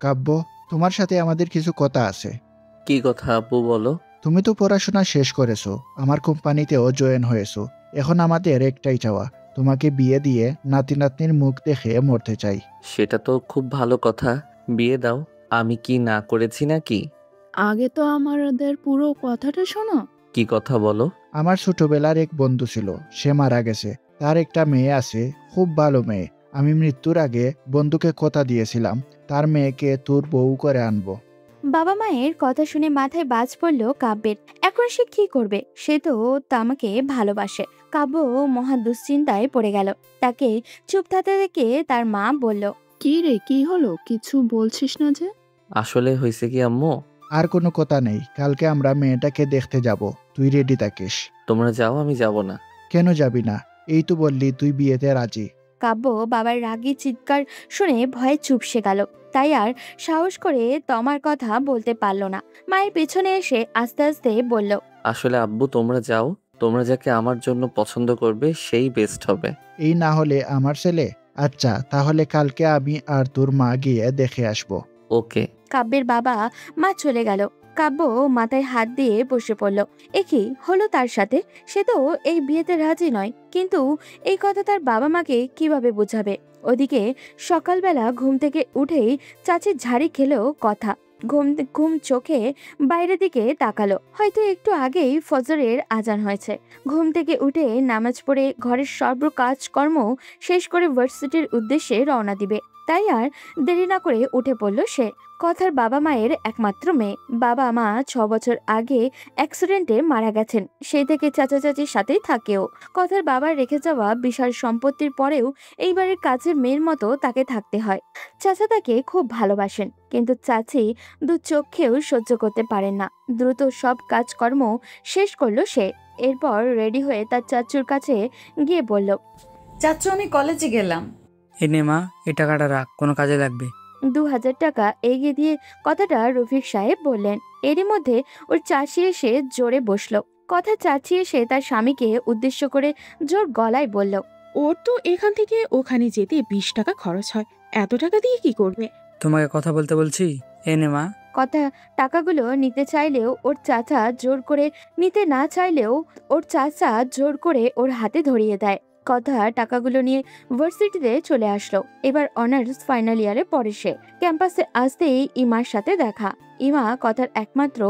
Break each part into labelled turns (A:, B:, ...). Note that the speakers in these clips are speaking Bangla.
A: কাব্য, তোমার সাথে আমাদের কিছু কথা আছে।
B: কি কথা আব্বু বলো।
A: তুমি তো পড়াশোনা শেষ করেছো, আমার কোম্পানিতেও জয়েন হয়েছো। এখন আমাদের একটাই চাওয়া, তোমাকে বিয়ে দিয়ে নাতি নাতনির মুখ দেখে মরতে চাই।
B: সেটা তো খুব ভালো কথা, বিয়ে দাও। আমি কি না করেছি নাকি?
C: আগে তো আমাদের পুরো কথাটা শোনো।
B: কি কথা বলো।
A: আমার ছোটবেলার এক বন্ধু ছিল, সে মারা গেছে। তার একটা মেয়ে আছে, খুব ভালো মেয়ে। আমি মৃত্যুর আগে বন্ধুকে কথা দিয়েছিলাম, তার মেয়েকে তোর বউ করে আনবো।
D: বাবা মায়ের কথা শুনে মাথায় বাজ পড়ল কাব্যের। এখন সে কি করবে? সে তো আমাকে ভালোবাসে। কাব্য মহা দুশ্চিন্তায় পড়ে গেল। তাকে চুপ থাকতে দেখে তার মা বলল,
C: কি রে, কি হলো? কিছু বলছিস না যে?
B: আসলে হয়েছে কি আম্মু,
A: আর কোনো কথা নেই, কালকে আমরা মেয়েটাকে দেখতে যাব, তুই রেডি থাকিস।
B: তোমরা যাও, আমি যাব না।
A: কেন যাবি না? এই তো বললি তুই বিয়েতে রাজি।
D: কাব্য বাবার রাগী চিৎকার শুনে ভয়ে চুপসে গেল। তাই আর সাহস করে তমার কথা বলতে পারল না। মায়ের পেছনে এসে আস্তে আস্তে বলল,
B: আসলে আব্বু তোমরা যাও, তোমরা যাকে আমার জন্য পছন্দ করবে সেই বেস্ট হবে।
A: এই না হলে আমার ছেলে। আচ্ছা, তাহলে কালকে আমি আর তোর মা গিয়ে দেখে আসবো।
B: ওকে।
D: কাব্যের বাবা মা চলে গেল। কাব্য মাথায় হাত দিয়ে বসে পড়ল। কি হলো তার সাথে? সে তো এই বিয়েতে রাজি নয়, কিন্তু এই কথা তার বাবা মাকে কিভাবে বোঝাবে? ওদিকে সকালবেলা ঘুম থেকে উঠেই চাচির ঝাড়ি খেলো কথা। ঘুম ঘুম চোখে বাইরের দিকে তাকালো। হয়তো একটু আগেই ফজরের আজান হয়েছে। ঘুম থেকে উঠে নামাজ পড়ে ঘরের সর্ব কাজকর্ম শেষ করে ভার্সিটির উদ্দেশ্যে রওনা দিবে। তাই আর দেরি না করে উঠে পড়ল সে। কথার বাবা মায়ের একমাত্র মেয়ে। বাবা মা 6 বছর আগে অ্যাক্সিডেন্টে মারা গেছেন। সেই থেকে চাচা চাচির সাথেই থাকেও। কথার বাবার রেখে যাওয়া বিশাল সম্পত্তির পরেও এইবারের কাজের মেয়ের মতো তাকে থাকতে হয়। চাচা তাকে খুব ভালোবাসেন, কিন্তু চাচি দু চোখেও সহ্য করতে পারেন না। দ্রুত সব কাজকর্ম শেষ করলো সে। এরপর রেডি হয়ে তার চাচুর কাছে গিয়ে বলল,
E: চাচু, আমি কলেজে গেলাম।
F: এই নে মা, এই টাকাটা রাখ, কোনো কাজে লাগবে।
D: 2000 টাকা এগিয়ে দিয়ে কথাটা রফিক সাহেব বললেন। এরই মধ্যে ওর চাচি এসে জোরে বসলো। কথা চাচি এসে তার স্বামীকে উদ্দেশ্য করে জোর গলায় বলল,
G: ওর তো এখান থেকে ওখানে যেতে 20 টাকা খরচ হয়, এত টাকা দিয়ে কি করবে?
F: তোমাকে কথা বলতে বলছি, এই নে মা।
D: কথা টাকাগুলো নিতে চাইলেও ওর চাচা জোর করে নিতে না চাইলেও ওর চাচা জোর করে ওর হাতে ধরিয়ে দেয়। কথা টাকাগুলো নিয়ে ভার্সিটিতে চলে আসলো। এবার অনার্স ফাইনাল ইয়ারে পড়ে সে। ক্যাম্পাসে আসতেই ইমার সাথে দেখা। ইমা কথার একমাত্র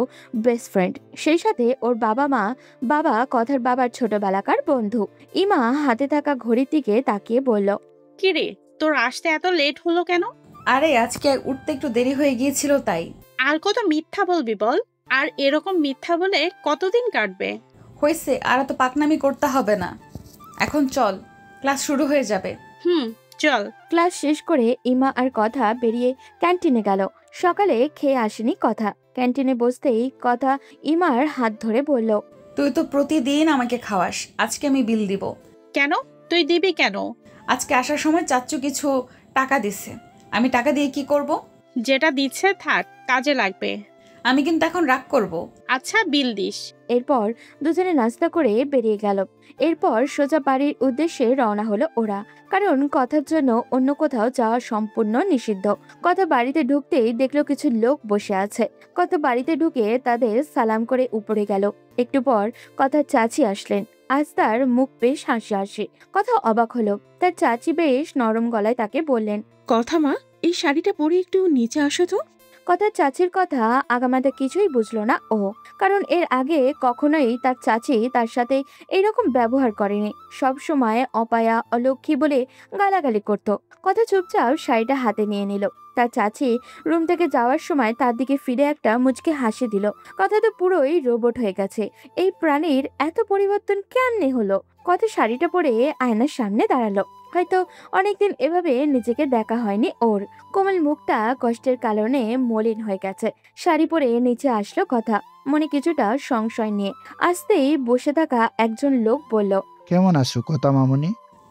D: বেস্ট ফ্রেন্ড, সেই সাথে ওর বাবা কথার বাবার ছোটবেলাকার বন্ধু। ইমা হাতে থাকা ঘড়ির দিকে তাকিয়ে বলল,
G: কিরে, তোর আসতে এত লেট হলো কেন?
E: আরে আজকে উঠতে একটু দেরি হয়ে গিয়েছিল তাই।
G: আর কত মিথ্যা বলবি বল? আর এরকম মিথ্যা বলে কতদিন কাটবে?
E: হয়েছে, আর এত পাকনামি করতে হবে না। এখন চল, ক্লাস শুরু হয়ে যাবে।
G: চল।
D: ক্লাস শেষ করে ইমা আর কথা বেরিয়ে ক্যান্টিনে গেল। সকালে খেয়ে আসেনি কথা। ক্যান্টিনে বসতেই কথা ইমার হাত ধরে বলল,
E: তুই তো প্রতিদিন আমাকে খাওয়াস, আজকে আমি বিল দিব।
G: কেন? তুই দিবি কেন?
E: আজকে আসার সময় চাচ্চু কিছু টাকা দিছে, আমি টাকা দিয়ে কি করব?
G: যেটা দিচ্ছে থাক, কাজে লাগবে।
E: আমি কিন্তু এখন রাগ করব।
G: আচ্ছা, বিল দিস।
D: এরপর দুজনে নাস্তা করে বেরিয়ে গেল। এরপর সোজা বাড়ির উদ্দেশ্যে রওনা হলো ওরা, কারণ কথার জন্য অন্য কোথাও যাওয়া সম্পূর্ণ নিষিদ্ধ। কথা বাড়িতে ঢুকতেই দেখলো কিছু লোক বসে আছে। কথা বাড়িতে ঢুকে তাদের সালাম করে উপরে গেল। একটু পর কথা চাচি আসলেন। আজ তার মুখ বেশ হাসি হাসি। কথা অবাক হলো। তার চাচি বেশ নরম গলায় তাকে বললেন,
G: কথা মা, এই শাড়িটা পরে একটু নিচে আসো তো।
D: কথার চাচির কথা আগামাথা কিছুই বুঝলো না ও, কারণ এর আগে কখনোই তার চাচি তার সাথে এইরকম ব্যবহার করেনি। সব সময় অপায়া অলক্ষী বলে গালাগালি করত। কথা চুপচাপ শাড়িটা হাতে নিয়ে নিল। তার চাচি রুম থেকে যাওয়ার সময় তার দিকে ফিরে একটা মুচকে হাসি দিল। কথা তো পুরোই রোবট হয়ে গেছে। এই প্রাণীর এত পরিবর্তন কেমনে হলো? কথা শাড়িটা পরে আয়নার সামনে দাঁড়ালো। হয়তো অনেকদিন এভাবে নিজেকে দেখা হয়নি ওর। কোমল মুখটা কষ্টের কারণে মলিন হয়ে গেছে। শাড়ি পরে নিচে আসলো কথা, মনে কিছুটা সংশয় নিয়ে। আসতেই বসে থাকা একজন লোক বলল,
A: কেমন আছো কথা মামনি?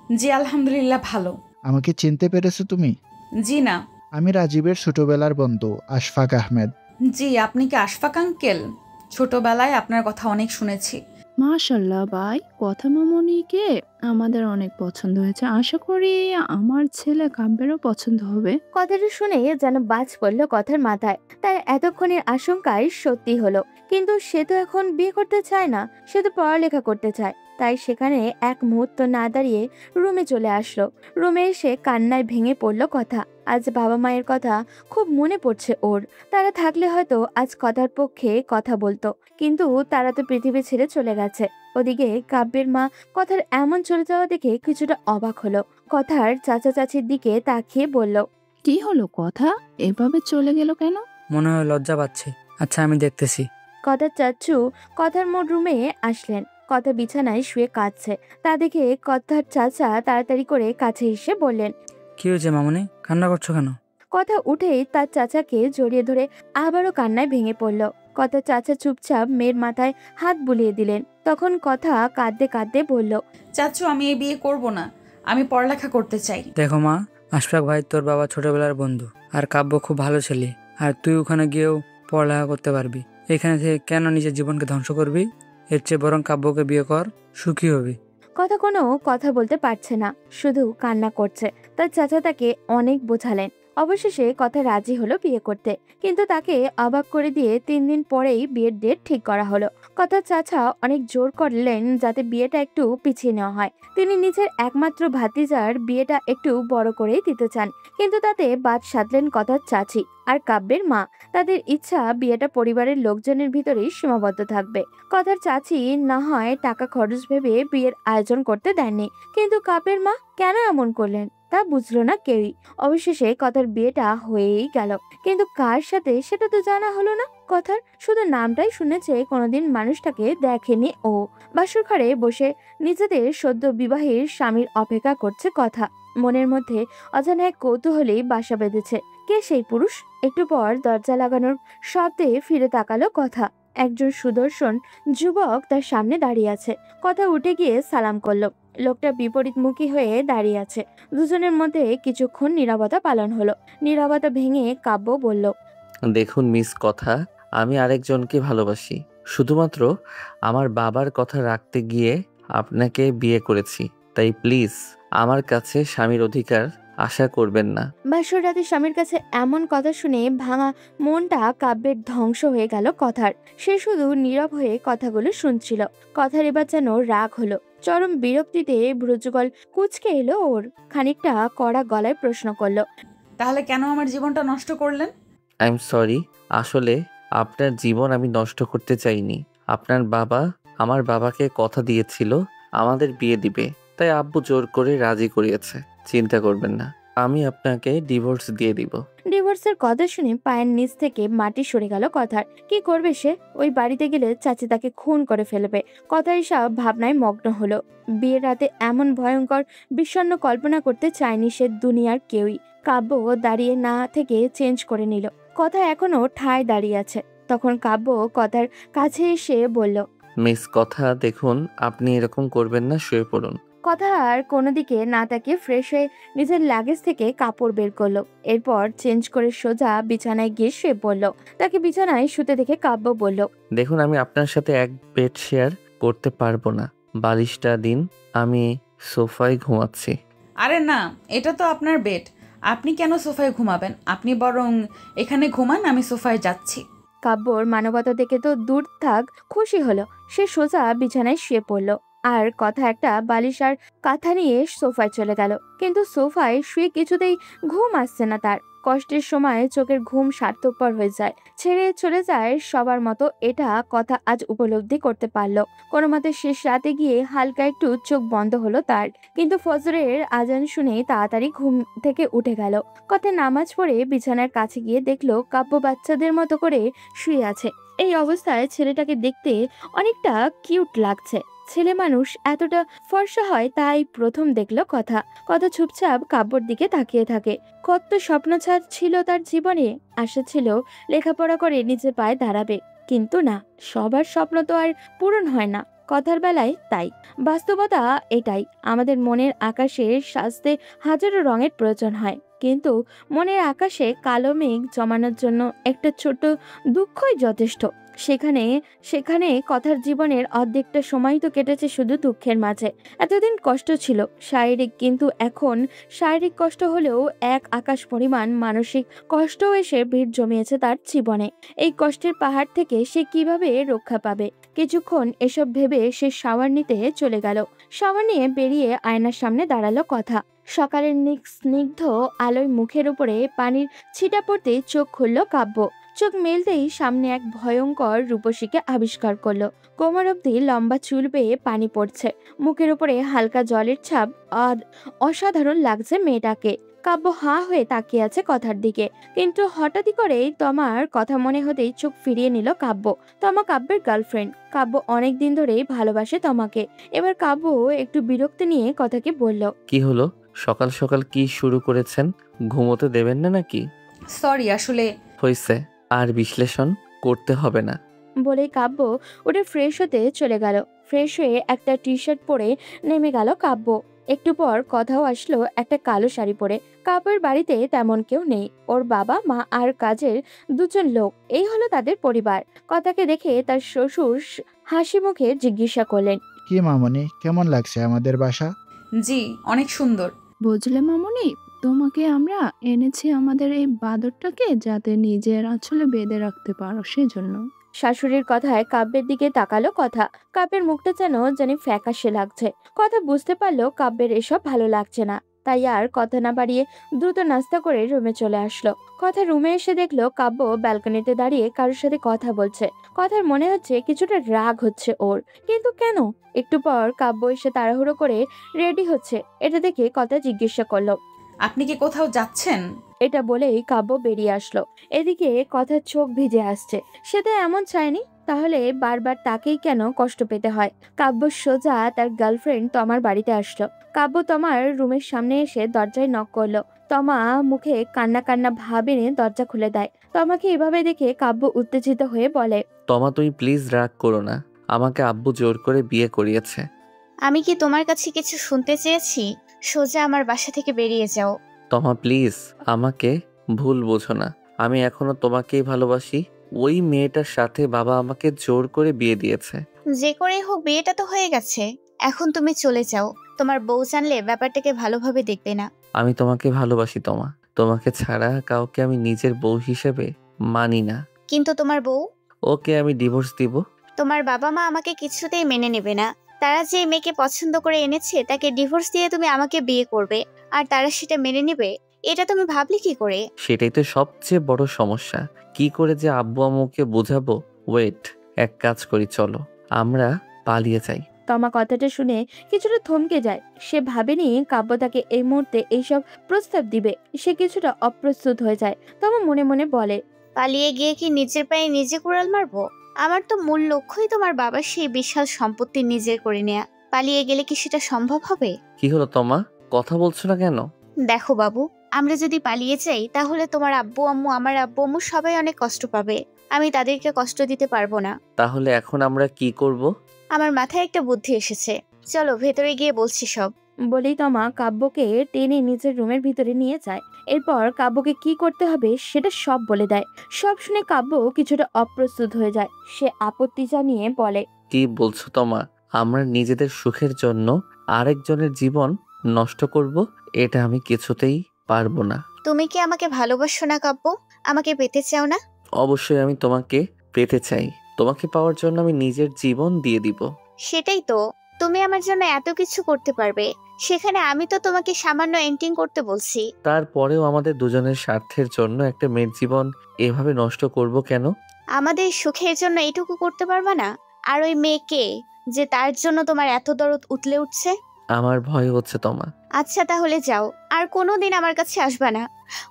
E: জি আলহামদুলিল্লাহ, ভালো।
A: আমাকে চিনতে পেরেছো তুমি?
E: জি না।
A: আমি রাজীবের ছোটবেলার বন্ধু আশফাক আহমেদ।
E: জি, আপনি কি আশফাক আঙ্কেল? ছোটবেলায় আপনার কথা অনেক শুনেছি।
C: মাশাল্লাহ ভাই, কথা মামুনিকে আমাদের অনেক পছন্দ হয়েছে। আশা করি আমার ছেলে কাব্যেরও পছন্দ হবে।
D: কথাটা শুনে যেন বাজ পড়ল কথার মাথায়। তার এতক্ষণের আশঙ্কায় সত্যি হলো। কিন্তু সে তো এখন বিয়ে করতে চায় না, সে তো পড়ালেখা করতে চায়। তাই সেখানে এক মুহূর্ত না দাঁড়িয়ে রুমে চলে আসলো। রুমে এসে কান্নায় ভেঙে পড়ল কথা। আজ বাবা মায়ের কথা খুব মনে পড়ছে ওর। তারা থাকলে হয়তো আজ কথার পক্ষে কথা বলতো, কিন্তু তারা তো পৃথিবী ছেড়ে চলে গেছে। ওদিকে কাব্যের মা কথার এমন চলে যাওয়া দেখে কিছুটা অবাক হলো। কথার চাচা চাচির দিকে তাকিয়ে বলল,
C: কি হলো কথা, এভাবে চলে গেল কেন?
F: মনে হয় লজ্জা পাচ্ছে। আচ্ছা, আমি দেখতেছি।
D: কথার চাচ্চু কথার মোর রুমে আসলেন। কথা বিছানায় শুয়ে কাঁদছে। তা দেখে কথার চাচা তাড়াতাড়ি করে কাছে এসে বললেন।
F: কি হয়েছে মামুনি, কান্না করছো কেন?
D: কথা উঠেই তার চাচাকে জড়িয়ে ধরে আবারও কান্নায় ভেঙে পড়ল। কথা চাচা চুপচাপ মেয়ের মাথায় হাত বুলিয়ে দিলেন। তখন কথা কাঁদতে কাঁদতে বলল,
E: চাচ্চু, আমি এই বিয়ে করব না, আমি পড়ালেখা করতে চাই।
F: দেখো মা, আশফাক ভাই তোর বাবা ছোটবেলার বন্ধু, আর কাব্য খুব ভালো ছেলে। আর তুই ওখানে গিয়েও পড়ালেখা করতে পারবি। এখানে থেকে কেন নিজের জীবনকে ধ্বংস করবি? এর চেয়ে বরং কাব্যকে বিয়ে কর, সুখী হবি।
D: কথা কোনো কথা বলতে পারছে না, শুধু কান্না করছে। তার চাচা তাকে অনেক বোঝালেন। অবশেষে কথা রাজি হলো বিয়ে করতে, কিন্তু তাকে অবাক করে দিয়ে 3 দিন পরেই বিয়ের ডেট ঠিক করা হলো। কথার চাচা অনেক জোর করলেন যাতে বিয়েটা একটু পিছিয়ে নেওয়া হয়। তিনি নিজের একমাত্র ভাতিজার বিয়েটা একটু বড় করেই দিতে চান, কিন্তু তাতে বাদ সাধলেন কথার চাচি আর কাব্যের মা। তাদের ইচ্ছা বিয়েটা পরিবারের লোকজনের ভিতরেই সীমাবদ্ধ থাকবে। কথার চাচি না হয় টাকা খরচ ভেবে বিয়ের আয়োজন করতে দেননি, কিন্তু কাব্যের মা কেন এমন করলেন তা বুঝলো না কেউই। অবশেষে কথার বিয়েটা হয়েই গেল, কিন্তু কার সাথে সেটা তো জানা হলো না। কথার শুধু নামটাই শুনেছে, কোনোদিন মানুষটাকে দেখেনি ও। বাসর ঘরে বসে নিজেদের সদ্য বিবাহের স্বামীর অপেক্ষা করছে কথা। মনের মধ্যে অজানা এক কৌতূহলী বাসা বেঁধেছে। কে সেই পুরুষ? একটু পর দরজা লাগানোর শব্দে ফিরে তাকালো কথা। একজন সুদর্শন যুবক তার সামনে দাঁড়িয়ে আছে। কথা উঠে গিয়ে সালাম করলো। লোকটা বিপরীতমুখী হয়ে দাঁড়িয়ে আছে। দুজনের মধ্যে কিছুক্ষণ নীরবতা পালন হলো। নীরবতা ভেঙে কাব্য বলল,
B: দেখুন মিস কথা, আমি আরেকজনকে ভালোবাসি। শুধুমাত্র আমার বাবার কথা রাখতে গিয়ে আপনাকে বিয়ে করেছি। তাই প্লিজ আমার কাছে স্বামীর অধিকার আশা করবেন না।
D: বাসর রাতে স্বামীর কাছে এমন কথা শুনে ভাঙা মনটা কাব্যের ধ্বংস হয়ে গেল কথার। সে শুধু নীরব হয়ে কথাগুলো শুনছিল। কথার এবার যেন রাগ হলো। চরম বিরক্তিতে ভ্রুযুগল কুঁচকে এলো ওর। খানিকটা কড়া গলায় প্রশ্ন করলো,
E: তাহলে কেন আমার জীবনটা নষ্ট করলেন?
B: আই এম সরি, আসলে আপনার জীবন আমি নষ্ট করতে চাইনি। আপনার বাবা আমার বাবাকে কথা দিয়েছিল আমাদের বিয়ে দিবে, তাই আব্বু জোর করে রাজি করিয়েছে। চিন্তা করবেন না, আমি আপনাকে ডিভোর্স দিয়ে দিব।
D: ডিভোর্সের কথা শুনে পায়ের নিচ থেকে মাটি সরে গেল কথার। কি করবে সে? ওই বাড়িতে গেলে চাচি তাকে খুন করে ফেলবে। কথার সব ভাবনায় মগ্ন হলো। বিয়ের রাতে এমন ভয়ঙ্কর বিষণ্ণ কল্পনা করতে চায়নি সে দুনিয়ার কেউই। কাব্য দাঁড়িয়ে না থেকে চেঞ্জ করে নিল। কথা এখনো ঠায় দাঁড়িয়ে আছে। তখন কাব্য কথার কাছে এসে বলল,
B: মিস কথা, দেখুন আপনি এরকম করবেন না, শুয়ে পড়ুন।
D: কথা আর কোনো দিকে না তাকিয়ে ফ্রেশ হয়ে নিজের লাগেজ থেকে কাপড় বের করলো। এরপর চেঞ্জ করে সোজা বিছানায় গিয়ে শুয়ে পড়লো। তাকে বিছানায় শুতে দেখে কাব্য বলল,
B: দেখুন আমি আপনার সাথে এক বেড শেয়ার করতে পারবো না। বালিশটা দিন, আমি সোফায় ঘুমাচ্ছি।
E: আরে না, এটা তো আপনার বেড, আপনি কেন সোফায় ঘুমাবেন? আপনি বরং এখানে ঘুমান, আমি সোফায় যাচ্ছি।
D: কাব্যর মানবতা দেখে তো দূর থাক খুশি হলো। সে সোজা বিছানায় শুয়ে পড়লো। আর কথা একটা বালিশ আর কাঁথা নিয়ে সোফায় চলে গেল। কিন্তু সোফায় শুয়ে কিছুতেই ঘুম আসছে না তার। কষ্টের সময় চোখের ঘুম স্বার্থপর হয়ে যায়, ছেড়ে চলে যায় সবার মতো। এটা কথা আজ উপলব্ধি করতে পারলো। কোনো মতে শেষ রাতে গিয়ে হালকা একটু চোখ বন্ধ হলো তার। কিন্তু ফজরের আজান শুনে তাড়াতাড়ি ঘুম থেকে উঠে গেল। কথা নামাজ পড়ে বিছানার কাছে গিয়ে দেখলো কাব্য বাচ্চাদের মতো করে শুয়ে আছে। এই অবস্থায় ছেলেটাকে দেখতে অনেকটা কিউট লাগছে। ছেলে মানুষ এতটা ফর্সা হয় তাই প্রথম দেখলো কথা। কথা চুপচাপ কাব্যর দিকে তাকিয়ে থাকে। কত স্বপ্নছাদ ছিল তার জীবনে। আশা ছিল লেখাপড়া করে নিজের পায়ে দাঁড়াবে, কিন্তু না, সবার স্বপ্ন তো আর পূরণ হয় না। কথার বেলায় তাই। বাস্তবতা এটাই, আমাদের মনের আকাশে সাজতে হাজারো রঙের প্রয়োজন হয়, কিন্তু মনের আকাশে কালো মেঘ জমানোর জন্য একটা ছোট দুঃখই যথেষ্ট। সেখানে সেখানে কথার জীবনের অর্ধেকটা সময় তো কেটেছে শুধু দুঃখের মাঝে। এতদিন কষ্ট ছিল শারীরিক, কিন্তু এখন শারীরিক কষ্ট হলেও এক আকাশ পরিমাণ মানসিক কষ্টও এসে ভিড় জমিয়েছে তার জীবনে। এই কষ্টের পাহাড় থেকে সে কিভাবে রক্ষা পাবে? কিছুক্ষণ এসব ভেবে সে শাওয়ার নিতে চলে গেল। শাওয়ার নিয়ে বেরিয়ে আয়নার সামনে দাঁড়ালো কথা। সকালের স্নিগ্ধ আলোয় মুখের উপরে পানির ছিটা পড়তে চোখ খুলল কাব্য। চোখ মেলতেই সামনে এক ভয়ঙ্কর রূপসীকে আবিষ্কার করলো। কোমর অব্দি লম্বা চুল বেয়ে পানি পড়ছে, মুখের উপরে হালকা জলের ছাপ। অসাধারণ লাগছে মেয়েটাকে। কাব্য হাঁ হয়ে তাকিয়ে আছে কথার দিকে, কিন্তু হঠাৎই করেই তমার কথা মনে হতেই চোখ ফিরিয়ে নিল কাব্য। তমা কাব্যের গার্লফ্রেন্ড। কাব্য অনেক দিন ধরেই ভালোবাসে তমাকে। এবার কাব্য একটু বিরক্তি নিয়ে কথাকে বলল,
B: কি হলো? সকাল সকাল কি শুরু করেছেন? ঘুমোতে দেবেন না নাকি?
E: সরি, আসলে
B: হইছে, আর বিশ্লেষণ করতে হবে না।
D: বলেই কাব্য উঠে ফ্রেশ হতে চলে গেল। ফ্রেশ হয়ে একটা টি শার্ট পরে নেমে গেল কাব্য। একটু পর কথাও আসলো একটা কালো শাড়ি পরে। কাব্যের বাড়িতে তেমন কেউ নেই, ওর বাবা মা আর কাজের দুজন লোক, এই হলো তাদের পরিবার। কথাকে দেখে তার শ্বশুর হাসি মুখে জিজ্ঞাসা করলেন,
A: কি মামনি, কেমন লাগছে আমাদের বাসা?
E: জি, অনেক সুন্দর।
C: বুঝলে মামুনি, তোমাকে আমরা এনেছি আমাদের এই বাদরটাকে যাতে নিজের আঁচলে বেঁধে রাখতে পারো, সেজন্য।
D: শাশুড়ির কথায় কাব্যের দিকে তাকালো কথা। কাব্যের মুখটা যেন জানি ফ্যাকাশে লাগছে। কথা বুঝতে পারলো কাব্যের এসব ভালো লাগছে না, তাই আর কথা না বাড়িয়ে দ্রুত নাস্তা করে রুমে চলে আসলো। কথা রুমে এসে দেখলো কাব্য ব্যালকনিতে দাঁড়িয়ে কারোর সাথে কথা বলছে। কথার মনে হচ্ছে কিছুটা রাগ হচ্ছে ওর, কিন্তু কেন? একটু পর কাব্য এসে তাড়াহুড়ো করে রেডি হচ্ছে। এটা দেখে কথা জিজ্ঞাসা করলো,
E: আপনি কি কোথাও যাচ্ছেন?
D: এটা বলেই কাব্য বেরিয়ে আসলো। এদিকে কথার চোখ ভিজে আসছে। সে তো এমন চায়নি, তাহলে বারবার তাকেই কেন কষ্ট পেতে হয়? কাব্য সোজা তার গার্লফ্রেন্ড তমার বাড়িতে আসলো। কাব্য তমার রুমের সামনে এসে দরজায় নক করলো। তমা মুখে কান্না কান্না ভাব এনে দরজা খুলে দেয়। তমাকে এভাবে দেখে কাব্য উত্তেজিত হয়ে বলে,
B: তমা, তুমি প্লিজ রাগ করো না। আমাকে আব্বু জোর করে বিয়ে করিয়েছে।
H: আমি কি তোমার কাছে কিছু শুনতে চেয়েছি? সোজা আমার বাসা থেকে বেরিয়ে যাও।
B: তমা প্লিজ, আমাকে ভুল বোঝো না। আমি এখনো তোমাকেই ভালোবাসি। ওই মেয়েটার সাথে বাবা আমাকে জোর করে বিয়ে দিয়েছে।
H: যে করেই হোক বিয়েটা তো হয়ে গেছে, এখন তুমি চলে যাও। তোমার বউ জানলে ব্যাপারটাকে ভালোভাবে দেখবে না।
B: আমি তোমাকে ভালোবাসি তমা। তোমাকে ছাড়া কাউকে আমি নিজের বউ হিসেবে মানি না।
H: কিন্তু তোমার বউ?
B: ওকে আমি ডিভোর্স দিব।
H: তোমার বাবা মা আমাকে কিছুতেই মেনে নেবে না। তারা যে মেয়েকে পছন্দ করে এনেছে তাকে ডিভোর্স দিয়ে তুমি আমাকে বিয়ে করবে, আর তারা সেটা মেনে নেবে? এটা তুমি ভাবলে কি করে?
B: সেটাই তো সবচেয়ে বড় সমস্যা। কি করে যে আব্বু আম্মুকে বোঝাবো? ওয়েট, এক কাজ করি, চলো আমরা পালিয়ে যাই।
D: তমা কথাটা শুনে কিছুটা থমকে যায়। সে ভাবেনি কাব্য তাকে এই মুহূর্তে এইসব প্রস্তাব দিবে। সে কিছুটা অপ্রস্তুত হয়ে যায়। তমা মনে মনে বলে,
H: পালিয়ে গিয়ে কি নিজের পায়ে নিজে কুড়াল মারবো? আমার তো মূল লক্ষ্যই তোমার বাবার সেই বিশাল সম্পত্তি নিজের করে নেয়া। পালিয়ে গেলে কি সেটা সম্ভব হবে?
B: কি হলো তমা, কথা বলছো না কেন?
H: দেখো বাবু, আমরা যদি পালিয়ে যাই তাহলে তোমার আব্বু আম্মু, আমার আব্বু আম্মু সবাই অনেক কষ্ট পাবে। আমি তাদেরকে কষ্ট দিতে পারবো না।
B: তাহলে এখন আমরা কি করব?
H: আমার মাথায় একটা বুদ্ধি এসেছে, চলো ভেতরে গিয়ে বলছি সব।
D: বলেই তমা কাব্যকে টেনে নিজের রুমের ভিতরে নিয়ে যায়। এরপর কাব্যকে কি করতে হবে সেটা সব বলে দেয়। সব শুনে কাব্য কিছুটা অপ্রস্তুত হয়ে যায়। সে আপত্তি জানিয়ে বলে,
B: কি বলছো তমা? আমরা নিজেদের সুখের জন্য আরেকজনের জীবন নষ্ট করব? এটা আমি কিছুতেই পারবো না।
H: তুমি কি আমাকে ভালোবাসো না কাব্য? আমাকে পেতে চাও না?
B: অবশ্যই আমি তোমাকে পেতে চাই। তোমাকে পাওয়ার জন্য আমি নিজের জীবন দিয়ে দিব।
H: সেটাই তো, তুমি আমার জন্য এত কিছু করতে পারবে, সেখানে আমি তো তোমাকে সামান্য এন্টিং করতে বলছি।
B: তারপরেও আমাদের দুজনের স্বার্থের জন্য একটা মেয়ের জীবন এভাবে নষ্ট করব কেন?
H: আমাদের সুখের জন্য এটুকু করতে পারবা না? আর ওই মেয়েকে, যে তার জন্য তোমার এত দরদ উতলে উঠছে?
B: আমার ভয় হচ্ছে তমা।
H: আচ্ছা তাহলে যাও, আর কোনোদিন আমার কাছে আসবা না।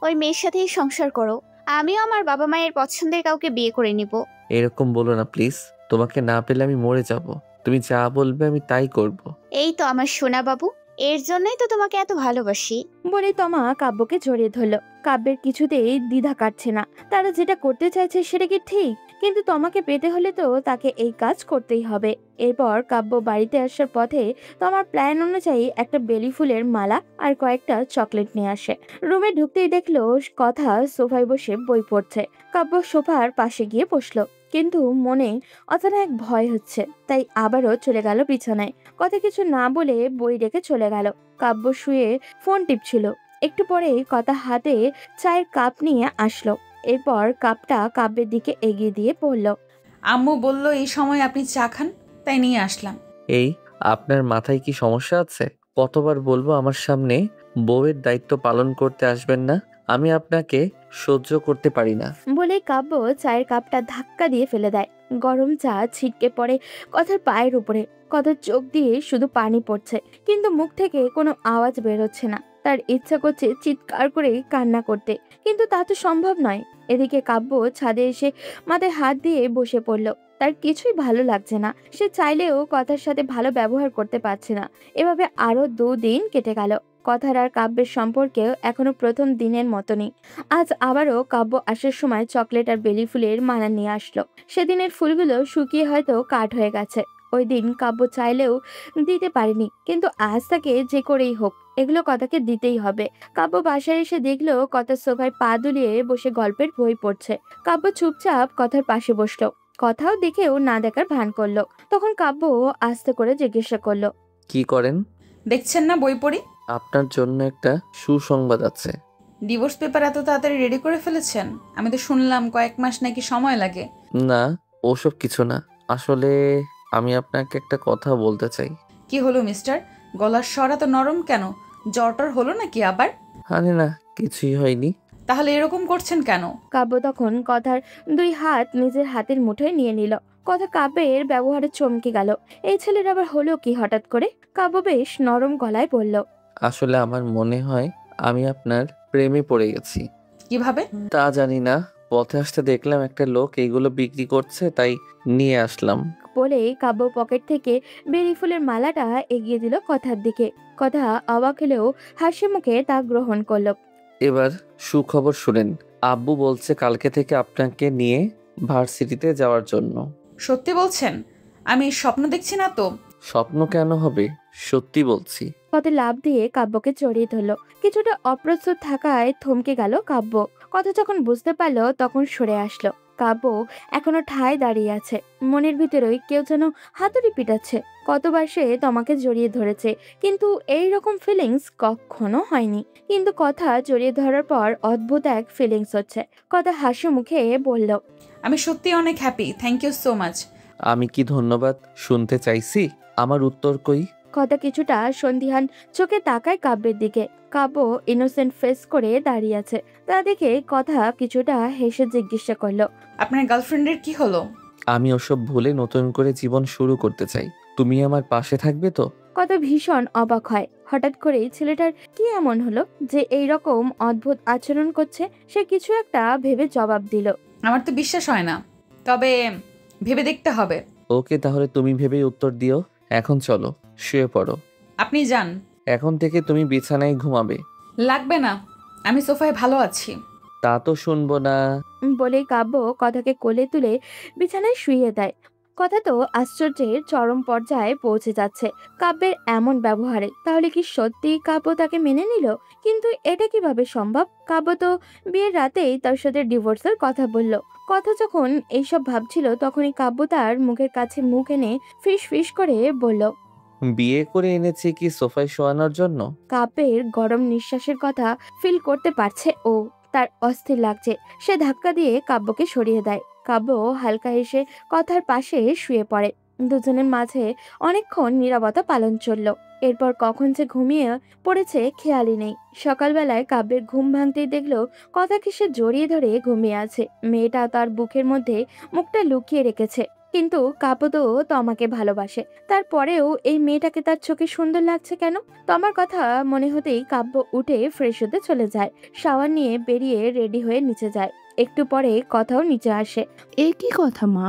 H: ওই মেয়ের সাথেই সংসার করো। আমিও আমার বাবা মায়ের পছন্দের কাউকে বিয়ে করে নিব।
B: এরকম বলো না প্লিজ। তোমাকে না পেলে আমি মরে যাব। তুমি যা বলবে আমি তাই করব।
H: এই তো আমার সোনা বাবু, এর জন্যই তো তোমাকে এত ভালোবাসি।
D: বলে তমা কাব্যকে জড়িয়ে ধরল। কাব্যের কিছুতেই দ্বিধা কাটছে না। তারা যেটা করতে চাইছে সেটা কি ঠিক? কিন্তু তমাকে পেতে হলে তো তাকে এই কাজ করতেই হবে। এরপর কাব্য বাড়িতে আসার পথে তমার প্ল্যান অনুযায়ী একটা বেলি ফুলের মালা আর কয়েকটা চকলেট নিয়ে আসে। রুমে ঢুকতেই দেখলো কথা সোফায় বসে বই পড়ছে। কাব্য সোফার পাশে গিয়ে বসলো। কিন্তু মনে অজানা এক ভয় হচ্ছে, তাই আবারও চলে গেল বিছানায়। কথা কিছু না বলে বই রেখে চলে গেল। কাব্য শুয়ে ফোন টিপছিল। একটু পরেই কথা হাতে চায়ের কাপ নিয়ে আসলো। এরপর কাপটা কাব্যের দিকে এগিয়ে দিয়ে বলল,
E: আম্মু বলল এই সময় আপনি চা খান, তাই নিয়ে আসলাম।
B: এই, আপনার মাথায় কি সমস্যা আছে? কতবার বলবো আমার সামনে বউয়ের দায়িত্ব পালন করতে আসবেন না? আমি আপনাকে সহ্য করতে পারি না।
D: বলেই কাব্য চায়ের কাপটা ধাক্কা দিয়ে ফেলে দেয়। গরম চা ছিটকে পড়ে কথার পায়ের উপরে। কথার চোখ দিয়ে শুধু পানি পড়ছে, কিন্তু মুখ থেকে কোনো আওয়াজ বেরোচ্ছে না। তার ইচ্ছা করছে চিৎকার করে কান্না করতে, কিন্তু তা তো সম্ভব নয়। এদিকে কাব্য ছাদে এসে মাথায় হাত দিয়ে বসে পড়ল। তার কিছুই ভালো লাগছে না। সে চাইলেও কথার সাথে ভালো ব্যবহার করতে পারছে না। এভাবে আরো 2 দিন কেটে গেল। কথার আর কাব্যের সম্পর্কেও এখনো প্রথম দিনের মতনই। আজ আবারও কাব্য আসার সময় চকলেট আর বেলি ফুলের মালা নিয়ে আসলো। সেদিনের ফুলগুলো শুকিয়ে হয়তো কাঠ হয়ে গেছে। ওই দিন কাব্য চাইলেও দিতে পারেনি, কিন্তু আজ তাকে যে করেই হোক এগুলো কথাকে দিতেই হবে। কাব্য বাসায় এসে দেখলো কথা সোফায় পা দুলিয়ে বসে গল্পের বই পড়ছে। কাব্য চুপচাপ কথার পাশে বসলো। কথাও দেখেও না দেখার ভান করলো। তখন কাব্য আস্তে করে জিজ্ঞাসা করলো,
B: কি করেন?
E: দেখছেন না বই পড়ি।
B: আপনার জন্য একটা সুসংবাদ আছে।
E: ডিভোর্স পেপার এত তাড়াতাড়ি রেডি করে ফেলেছেন? আমি তো শুনলাম কয়েক মাস নাকি সময় লাগে।
B: না, ওসব কিছু না। আসলে আমি আপনাকে একটা কথা বলতে চাই।
E: কি হলো মিস্টার? গলার স্বর এত নরম কেন? জ্বরটর হলো নাকি আবার?
B: আরে না, কিছুই হয়নি।
E: তাহলে এরকম করছেন কেন?
D: কাব্য তখন কথার 2 হাত নিজের হাতের মুঠোয় নিয়ে নিল। কথা কাব্যের ব্যবহারে চমকে গেল। এই ছেলের আবার হলো কি হঠাৎ করে? কাব্য বেশ নরম গলায় বলল,
B: আসলে আমার মনে হয় আমি আপনার প্রেমে পড়ে গেছি।
E: কিভাবে?
B: তা জানি না, পথে আসতে দেখলাম একটা লোক এইগুলো বিক্রি করছে, তাই নিয়ে আসলাম।
D: বলে কাব্য পকেট থেকে বেলি ফুলের মালাটা এগিয়ে দিল কথার দিকে। কথা অবাক হলেও হাসি মুখে তা গ্রহণ করলো।
B: এবার সুখবর শুনেন। আব্বু বলছে কালকে থেকে আপনাকে নিয়ে ভার্সিটিতে যাওয়ার জন্য।
E: সত্যি বলছেন? আমি স্বপ্ন দেখছি না তো?
B: স্বপ্ন কেন হবে, সত্যি বলছি।
D: কথা লাফ দিয়ে কাব্যকে জড়িয়ে ধরলো। কিছুটা অপ্রস্তুত থাকায় থমকে গেল কাব্য। কথা যখন বুঝতে পারলো তখন সরে আসলো। কাব্য এখনো ঠায় দাঁড়িয়ে আছে। মনের ভিতরেই কেউ যেন হাতুড়ি পিটাচ্ছে। কতবার সে তোমাকে জড়িয়ে ধরেছে, কিন্তু এই রকম ফিলিংস কখনো হয়নি। কিন্তু কথা জড়িয়ে ধরার পর অদ্ভুত এক ফিলিংস হচ্ছে। কথা হাসি মুখে বলল,
E: আমি সত্যি অনেক happy, thank you so much.
B: আমি কি ধন্যবাদ শুনতে চাইছি? আমার উত্তর কই?
D: কথা কিছুটা সন্দিহান চোখে তাকায় কাব্যের দিকে। কাব্য ইনোসেন্ট ফেস করে দাঁড়িয়ে আছে। তা দেখে কথা কিছুটা হেসে জিজ্ঞাসা করলো,
E: আপনার গার্লফ্রেন্ডের কি হলো?
B: আমি ওসব ভুলে নতুন করে জীবন শুরু করতে চাই। তুমি আমার পাশে থাকবে তো?
D: কথা ভীষণ অবাক হয়। হঠাৎ করেই ছেলেটার কি এমন হলো যে এই রকম অদ্ভুত আচরণ করছে? সে কিছু একটা ভেবে জবাব দিল,
E: আমার তো বিশ্বাস হয় না, তবে ভেবে দেখতে হবে।
B: ওকে, তাহলে তুমি ভেবেই উত্তর দিও। এখন চলো, শুয়ে পড়ো।
E: আপনি যান।
B: এখন থেকে তুমি বিছানায় ঘুমাবে।
E: লাগবে না, আমি সোফায় ভালো আছি।
B: তা তো শুনবো না।
D: বলেই কাব্য কথাকে কোলে তুলে বিছানায় শুইয়ে দেয়। কথা তো আশ্চর্যের চরম পর্যায়ে পৌঁছে যাচ্ছে কাব্যের এমন ব্যবহারে। তাহলে কি সত্যি কাব্য তাকে মেনে নিল? কিন্তু এটা কিভাবে সম্ভব? কাব্য তো বিয়ের রাতেই তার সাথে ডিভোর্সের কথা বলল। কথা যখন এইসব ভাবছিল তখনই কাব্য তার মুখের কাছে মুখ এনে ফিস ফিস করে বলল,
B: বিয়ে করে এনেছি কি সোফায় শোয়ানোর জন্য?
D: কাব্যের গরম নিঃশ্বাসের কথা ফিল করতে পারছে ও। তার অস্থির লাগছে। সে ধাক্কা দিয়ে কাব্যকে সরিয়ে দেয়। কাব্য হালকা হেসে কথার পাশে শুয়ে পড়ে। দুজনের মাঝে অনেকক্ষণ নীরবতা পালন চলল। এরপর কখন যে ঘুমিয়ে পড়েছে খেয়ালই নেই। সকালবেলায় কাব্যের ঘুম ভাঙতেই দেখলো কথাকে সে জড়িয়ে ধরে ঘুমিয়ে আছে। মেয়েটা তার বুকের মধ্যে মুখটা লুকিয়ে রেখেছে। কিন্তু কাব্য তো তমাকে ভালোবাসে, তারপরেও এই মেয়েটাকে তার চোখে সুন্দর লাগছে কেন? তমার কথা মনে হতেই কাব্য উঠে ফ্রেশ হতে চলে যায়। শাওয়ার নিয়ে বেরিয়ে রেডি হয়ে নিচে যায়। একটু পরে কথাও নিচে আসে।
C: এ কি কথা মা,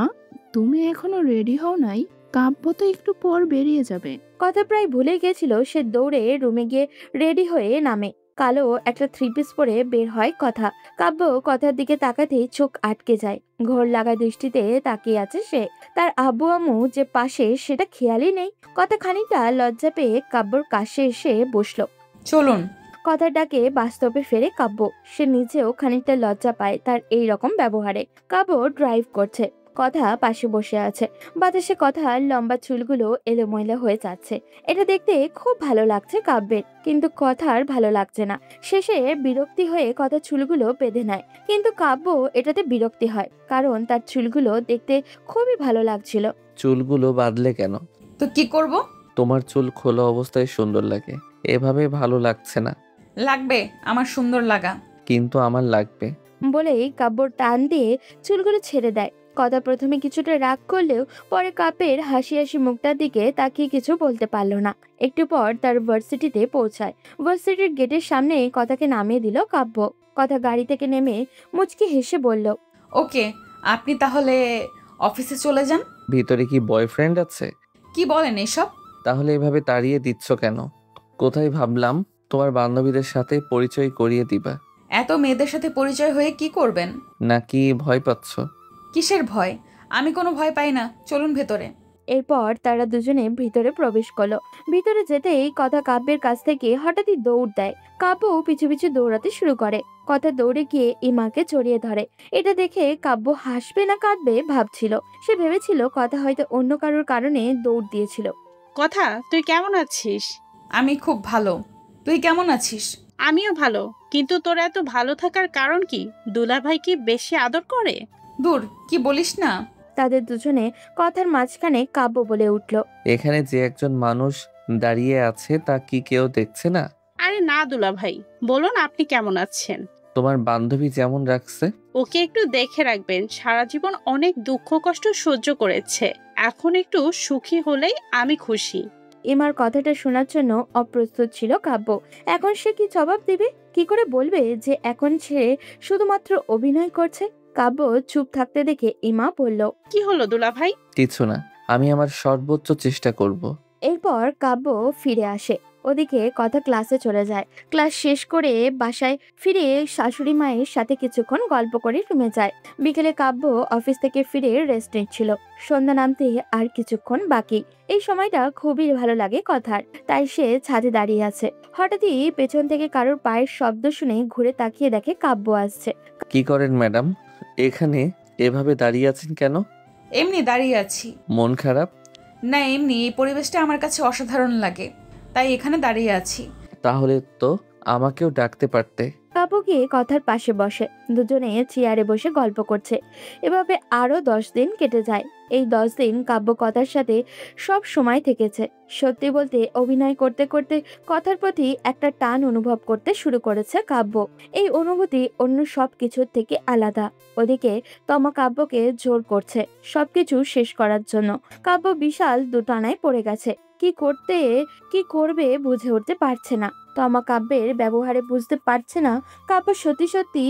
C: তুমি এখনো রেডি হও নাই? কাব্য তো একটু পর বেরিয়ে যাবে।
D: কথা প্রায় ভুলে গেছিল। সে দৌড়ে রুমে গিয়ে রেডি হয়ে নামে। কালো একটা 3 পিস পরে বের হয় কথা। কাব্য কথার দিকে তাকাতেই চোখ আটকে যায়। ঘোর লাগা দৃষ্টিতে তাকিয়ে আছে সে। তার আব্বু আম্মু যে পাশে সেটা খেয়ালই নেই। কথা খানিকটা লজ্জা পেয়ে কাব্যর কাছে এসে বসলো।
E: চলুন।
D: কথার ডাকে বাস্তবে ফেরে কাব্য। সে নিজেও খানিকটা লজ্জা পায় তার এই রকম ব্যবহারে। কাব্য ড্রাইভ করছে। কথা পাশে বসে আছে। বাতাসে কথার লম্বা চুলগুলো এলোমেলো হয়ে যাচ্ছে। এটা দেখতে খুব ভালো লাগছে কাব্যের, কিন্তু কথার ভালো লাগছে না। শেষে বিরক্তি হয়ে কথা চুলগুলো বেঁধে নেয়, কিন্তু কাব্য এটাতে বিরক্তি হয়, কারণ তার চুলগুলো দেখতে খুবই ভালো লাগছিল।
B: চুলগুলো বাঁধলে কেন?
E: তো কি করব?
B: তোমার চুল খোলা অবস্থায় সুন্দর লাগে, এভাবে ভালো লাগছে না।
E: লাগবে আমার সুন্দর লাগা।
B: কিন্তু আমার লাগবে।
D: বলেই কাব্য টান দিয়ে চুলগুলো ছেড়ে দেয়। কথা প্রথমে কিছুটা রাগ করলেও পরে কাব্যের হাসি হাসি মুখটার দিকে তাকিয়ে কিছু বলতে পারলো না। একটু পর তার ভার্সিটিতে পৌঁছায়। ভার্সিটির গেটের সামনে কথাকে নামিয়ে দিল কাব্য। কথা গাড়ি থেকে নেমে মুচকি হেসে বলল,
E: ওকে, আপনি তাহলে অফিসে চলে যান।
B: ভিতরে কি বয়ফ্রেন্ড আছে?
E: কি বলেন এসব?
B: তাহলে এভাবে তাড়িয়ে দিচ্ছ কেন? কোথায় ভাবলাম তোমার বান্ধবীদের সাথে পরিচয় করিয়ে দিবা।
E: এত মেয়েদের সাথে পরিচয় হয়ে কি করবেন?
B: নাকি ভয় পাচ্ছ?
E: কিসের ভয়? আমি কোনো ভয় পাই না, চলুন ভেতরে।
D: এরপর তারা দুজনে ভিতরে প্রবেশ করলো। ভিতরে যেতেই কথা কাব্যের কাছ থেকে হঠাৎই দৌড় দেয়। কাব্য পিছু পিছু দৌড়াতে শুরু করে। কথা দৌড়ে গিয়ে ইমাকে জড়িয়ে ধরে। এটা দেখে কাব্য হাসবে না কাঁদবে ভাবছিল। সে ভেবেছিল কথা হয়তো অন্য কারোর কারণে দৌড় দিয়েছিল।
G: কথা, তুই কেমন আছিস?
E: আমি খুব ভালো, তুই কেমন আছিস?
G: আমিও ভালো, কিন্তু তোর এত ভালো থাকার কারণ কি? দুলাভাই কি বেশি আদর করে?
E: দূর, কি বলিস না।
D: তাদের দুজনে কথার মাঝখানে কাব্য বলে উঠল,
B: এখানে যে একজন মানুষ দাঁড়িয়ে আছে তা কি কেউ দেখছে না?
G: আরে না দুলাভাই, বলুন আপনি কেমন আছেন?
B: তোমার বান্ধবী যেমন রাখছে।
G: ওকে একটু দেখে রাখবেন, সারা জীবন অনেক দুঃখ কষ্ট সহ্য করেছে, এখন একটু সুখী হলেই আমি খুশি।
D: ইমার কথাটা শোনার জন্য অপ্রস্তুত ছিল কাব্য। এখন সে কি জবাব দেবে? কি করে বলবে যে এখন সে শুধুমাত্র অভিনয় করছে? কাব্য চুপ থাকতে দেখে ইমা বলল,
G: কি হলো দুলাভাই?
B: কিছু না, আমি আমার সর্বোচ্চ চেষ্টা করব।
D: এরপর কাব্য ফিরে আসে। ওদিকে কথা ক্লাসে চলে যায়। ক্লাস শেষ করে বাসায় ফিরে শাশুড়ি মায়ের সাথে কিছুক্ষণ গল্প করে রুমে যায়। বিকেলে কাব্য অফিস থেকে ফিরে রেস্ট নিচ্ছিল। সন্ধ্যা নামতে আর কিছুক্ষণ বাকি। এই সময়টা খুবই ভালো লাগে কথার, তাই সে ছাদে দাঁড়িয়ে আছে। হঠাৎই পেছন থেকে কারোর পায়ের শব্দ শুনে ঘুরে তাকিয়ে দেখে কাব্য আসছে।
B: কি করেন ম্যাডাম? এখানে এভাবে দাঁড়িয়ে আছেন কেন?
E: এমনি দাঁড়িয়ে আছি।
B: মন খারাপ?
E: না, এমনি এই পরিবেশটা আমার কাছে অসাধারণ লাগে, তাই এখানে দাঁড়িয়ে আছি।
B: তাহলে তো আমাকেও ডাকতে পারতে।
D: কাব্য গিয়ে কথার পাশে বসে। দুজনে চেয়ারে বসে গল্প করছে। এভাবে আরো 10 দিন কেটে যায়। এই 10 দিন কাব্য কথার সাথে সব সময় থেকেছে। সত্যি বলতে অভিনয় করতে করতে কথার প্রতি একটা টান অনুভব করতে শুরু করেছে কাব্য। এই অনুভূতি অন্য সব কিছুর থেকে আলাদা। ওদিকে তমা কাব্যকে জোর করছে সবকিছু শেষ করার জন্য। কাব্য বিশাল দুটানায় পড়ে গেছে। কি করবে বুঝে উঠতে পারছে না। তমা কাব্যের ব্যবহারে বুঝতে পারছে না কাব্য সত্যি সত্যি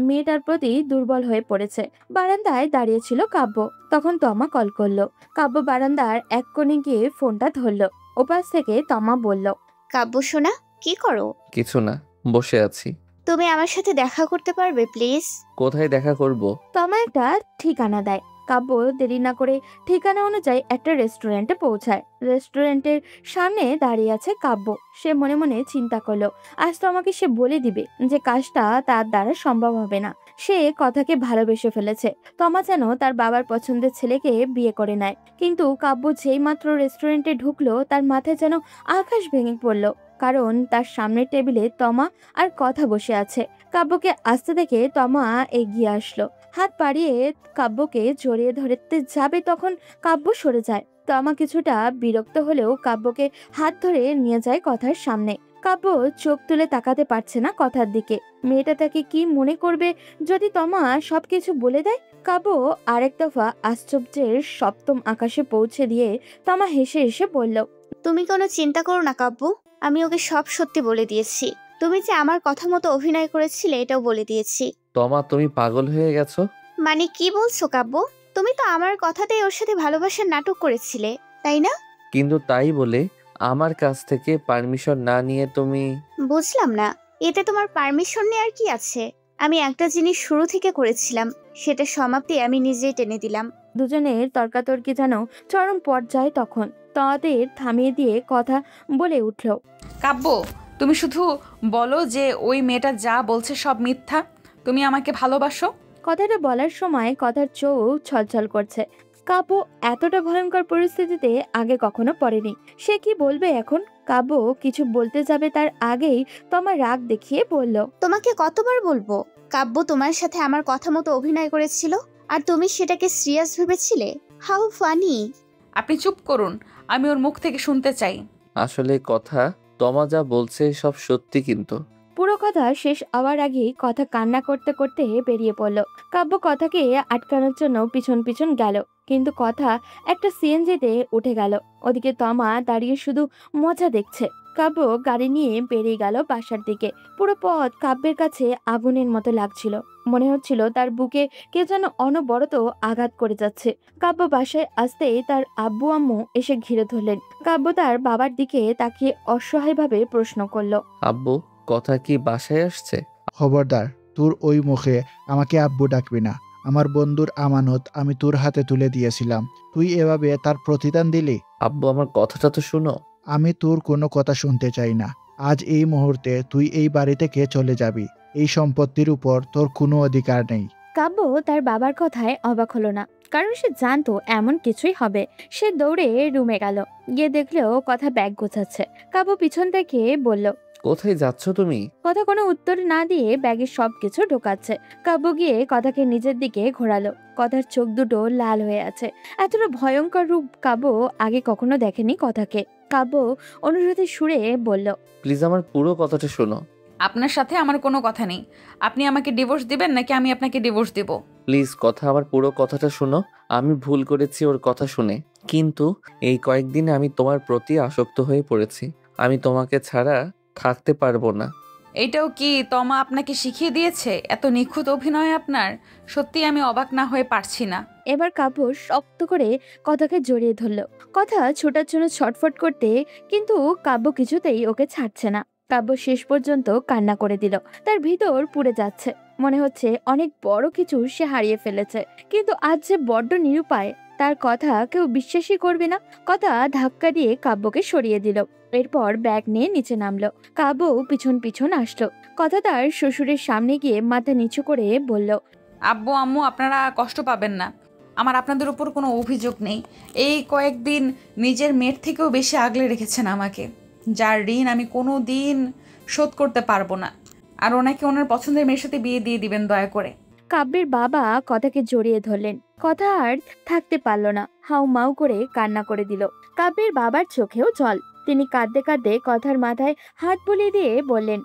D: মেয়েটার প্রতি দুর্বল হয়ে পড়েছে। বারান্দায় দাঁড়িয়েছিল কাব্য। তখন তমা কল করলো। কাব্য বারান্দার এক কোণে গিয়ে ফোনটা ধরলো। ওপাশ থেকে তমা বলল,
H: কাব্য সোনা, কি করো?
B: কিছু না, বসে আছি।
H: তুমি আমার সাথে দেখা করতে পারবে প্লিজ?
B: কোথায় দেখা করব?
D: তমা একটা ঠিকানা দেয়। কাব্য দেরি না করে ঠিকানা অনুযায়ী একটা রেস্টুরেন্টে পৌঁছায়। রেস্টুরেন্টের সামনে দাঁড়িয়ে আছে কাব্য। সে মনে মনে চিন্তা করলো, আজ তো আমাকে সে বলে দিবে যে কাজটা তার দ্বারা সম্ভব হবে না। সে কথাকে ভালোবেসে ফেলেছে। তমা যেন তার বাবার পছন্দের ছেলেকে বিয়ে করে নেয়। কিন্তু কাব্য যেই মাত্র রেস্টুরেন্টে ঢুকলো তার মাথায় যেন আকাশ ভেঙে পড়লো, কারণ তার সামনের টেবিলে তমা আর কথা বসে আছে। কাব্যকে আসতে দেখে তমা এগিয়ে আসলো। হাত বাড়িয়ে কাব্যকে জড়িয়ে ধরতে যাবে, তখন কাব্য সরে যায়। তমা কিছুটা বিরক্ত হলেও কাব্যকে হাত ধরে নিয়ে যায় কথার সামনে। কাব্য চোখ তুলে তাকাতে পারছে না কথার দিকে। মেয়েটা তাকে কি মনে করবে যদি তমা সবকিছু বলে দেয়? কাব্য আরেক দফা আশ্চর্যের সপ্তম আকাশে পৌঁছে দিয়ে তমা হেসে হেসে বলল,
H: তুমি কোনো চিন্তা করো না কাব্য, আমি ওকে সব সত্যি বলে দিয়েছি। তুমি যে আমার কথা মতো অভিনয় করেছিলে এটাও বলে দিয়েছি।
B: তমা, তুমি পাগল হয়ে গেছো?
H: মানে কি বলছো কাব্য? তুমি তো আমার কথাতেই ওর সাথে ভালোবাসার নাটক করেছিলে, তাই না?
B: কিন্তু তাই বলে আমার কাছ থেকে পারমিশন না নিয়ে তুমি?
H: বুঝলাম না, এতে তোমার পারমিশন নেওয়ার কি আছে? আমি একটা জিনিস শুরু থেকে করেছিলাম, সেটা সমাপ্তি আমি নিজেই টেনে দিলাম।
D: দুজনের তর্কাতর্কি যেন চরম পর্যায়ে। তখন তাদের থামিয়ে দিয়ে কথা বলে উঠল,
E: কাব্য, তুমি শুধু বলো যে ওই মেয়েটা যা বলছে সব মিথ্যা, তুমি আমাকে ভালোবাসো।
D: কথাটা বলার সময় কথার চোখ ছলছল করছে। কাব্য এতটা ভয়ঙ্কর পরিস্থিতিতে আগে কখনো পড়েনি। সে কি বলবে এখন? কাব্য কিছু বলতে যাবে তার আগেই তমা রাগ দেখিয়ে বলল,
H: তোমাকে কতবার বলবো, কাব্য তোমার সাথে আমার কথা মতো অভিনয় করেছিল আর তুমি সেটাকে সিরিয়াস ভেবেছিলে। How funny.
E: আপনি চুপ করুন, আমি ওর মুখ থেকে শুনতে চাই।
B: আসলে কথা তমা যা বলছে সব সত্যি, কিন্তু
D: পুরো কথা শেষ হওয়ার আগেই কথা কান্না করতে করতে বেরিয়ে পড়ল। কাব্য কথাকে আটকানোর জন্য পিছন পিছন গেল, কিন্তু কথা একটা সিএনজিতে উঠে গেল। ওদিকে তমা দাঁড়িয়ে শুধু মজা দেখছে। কাব্য গাড়ি নিয়ে বেরিয়ে গেল বাসার দিকে। পুরো পথ কাব্যের কাছে আগুনের মতো লাগছিল। মনে হচ্ছিল তার বুকে কে যেন অনবরত আঘাত করে যাচ্ছে। কাব্য বাসায় আসতেই তার আব্বু আম্মু এসে ঘিরে ধরলেন। কাব্য তার বাবার দিকে তাকিয়ে অসহায়ভাবে প্রশ্ন করলো,
B: আব্বু কথা কি বাসায় আসছে?
A: খবরদার, তোর ওই মুখে আমাকে আব্বু ডাকবি না। আমার বন্ধুর আমানত আমি তোর হাতে তুলে দিয়েছিলাম, তুই এভাবে তার প্রতিদান দিলি।
B: আব্বু আমার কথাটা তো শুনো।
A: আমি তোর কোনো কথা শুনতে চাই না। আজ এই মুহূর্তে তুই এই বাড়ি থেকে চলে যাবি। এই সম্পত্তির উপর তোর কোনো অধিকার নেই।
D: কাব্য তার বাবার কথায় অবাক হলো না, কারণ সে জানতো এমন কিছুই হবে। সে দৌড়ে রুমে গেল। গিয়ে দেখলেও কথা ব্যাগ গোছাচ্ছে। কাব্য পিছন থেকে বলল,
B: কোথায় যাচ্ছ তুমি?
D: কথা কোনো উত্তর না দিয়ে ব্যাগে সবকিছু ঢোকাচ্ছে। কাব্য গিয়ে কথাকে নিজের দিকে ঘোরালো। কথার চোখ দুটো লাল হয়ে আছে। এতটা ভয়ঙ্কর রূপ কাব্য আগে কখনো দেখেনি কথাকে। কাব্য অনুরোধের সুরে বলল,
B: প্লিজ আমার পুরো কথাটা শোনো।
E: আপনার সাথে আমার কোনো কথা নেই। আপনি আমাকে ডিভোর্স দিবেন নাকি আমি আপনাকে ডিভোর্স দেব?
B: প্লিজ কথা আমার পুরো কথাটা শোনো। আমি ভুল করেছি ওর কথা শুনে, কিন্তু এই কয়েকদিনে আমি তোমার প্রতি আসক্ত হয়ে পড়েছি। আমি তোমাকে ছাড়া থাকতে পারবো না।
E: এইটাও কি তমা আপনাকে শিখিয়ে দিয়েছে? এত নিখুঁত অভিনয় আপনার, সত্যি আমি অবাক না হয়ে পারছি না।
D: এবার কাব্য শক্ত করে কথাকে জড়িয়ে ধরল। কথা ছোটার জন্য ছটফট করতে, কিন্তু কাব্য কিছুতেই ওকে ছাড়ছে না। কাব্য শেষ পর্যন্ত কান্না করে দিল। তার ভিতর পুড়ে যাচ্ছে। মনে হচ্ছে অনেক বড় কিছু সে হারিয়ে ফেলেছে, কিন্তু আজ যে বড্ড নিরুপায়। তার কথা কেউ বিশ্বাসই করবে না। কথা ধাক্কা দিয়ে কাব্যকে সরিয়ে দিল। এরপর ব্যাগ নিয়ে নিচে নামলো। কাব্য পিছন পিছন আসলো। কথা তার শ্বশুরের সামনে গিয়ে মাথা নিচু করে বলল,
E: আব্বু আম্মু আপনারা কষ্ট পাবেন না, আমার আপনাদের উপর কোনো অভিযোগ নেই। এই কয়েকদিন নিজের মেয়ের থেকেও বেশি আগলে রেখেছেন আমাকে, যার ঋণ আমি কোনো দিন শোধ করতে পারবো না। আর ওনাকে ওনার পছন্দের মেয়ের সাথে বিয়ে দিয়ে দিবেন দয়া করে।
D: কাব্যের বাবা কথাকে জড়িয়ে ধরলেন। কথা আর থাকতে পারল না, হাউ মাউ করে কান্না করে দিল। কাব্যের বাবার চোখেও জল। তিনি কাঁদতে কাঁদতে কথার মাথায় হাত বুলিয়ে দিয়ে বললেন,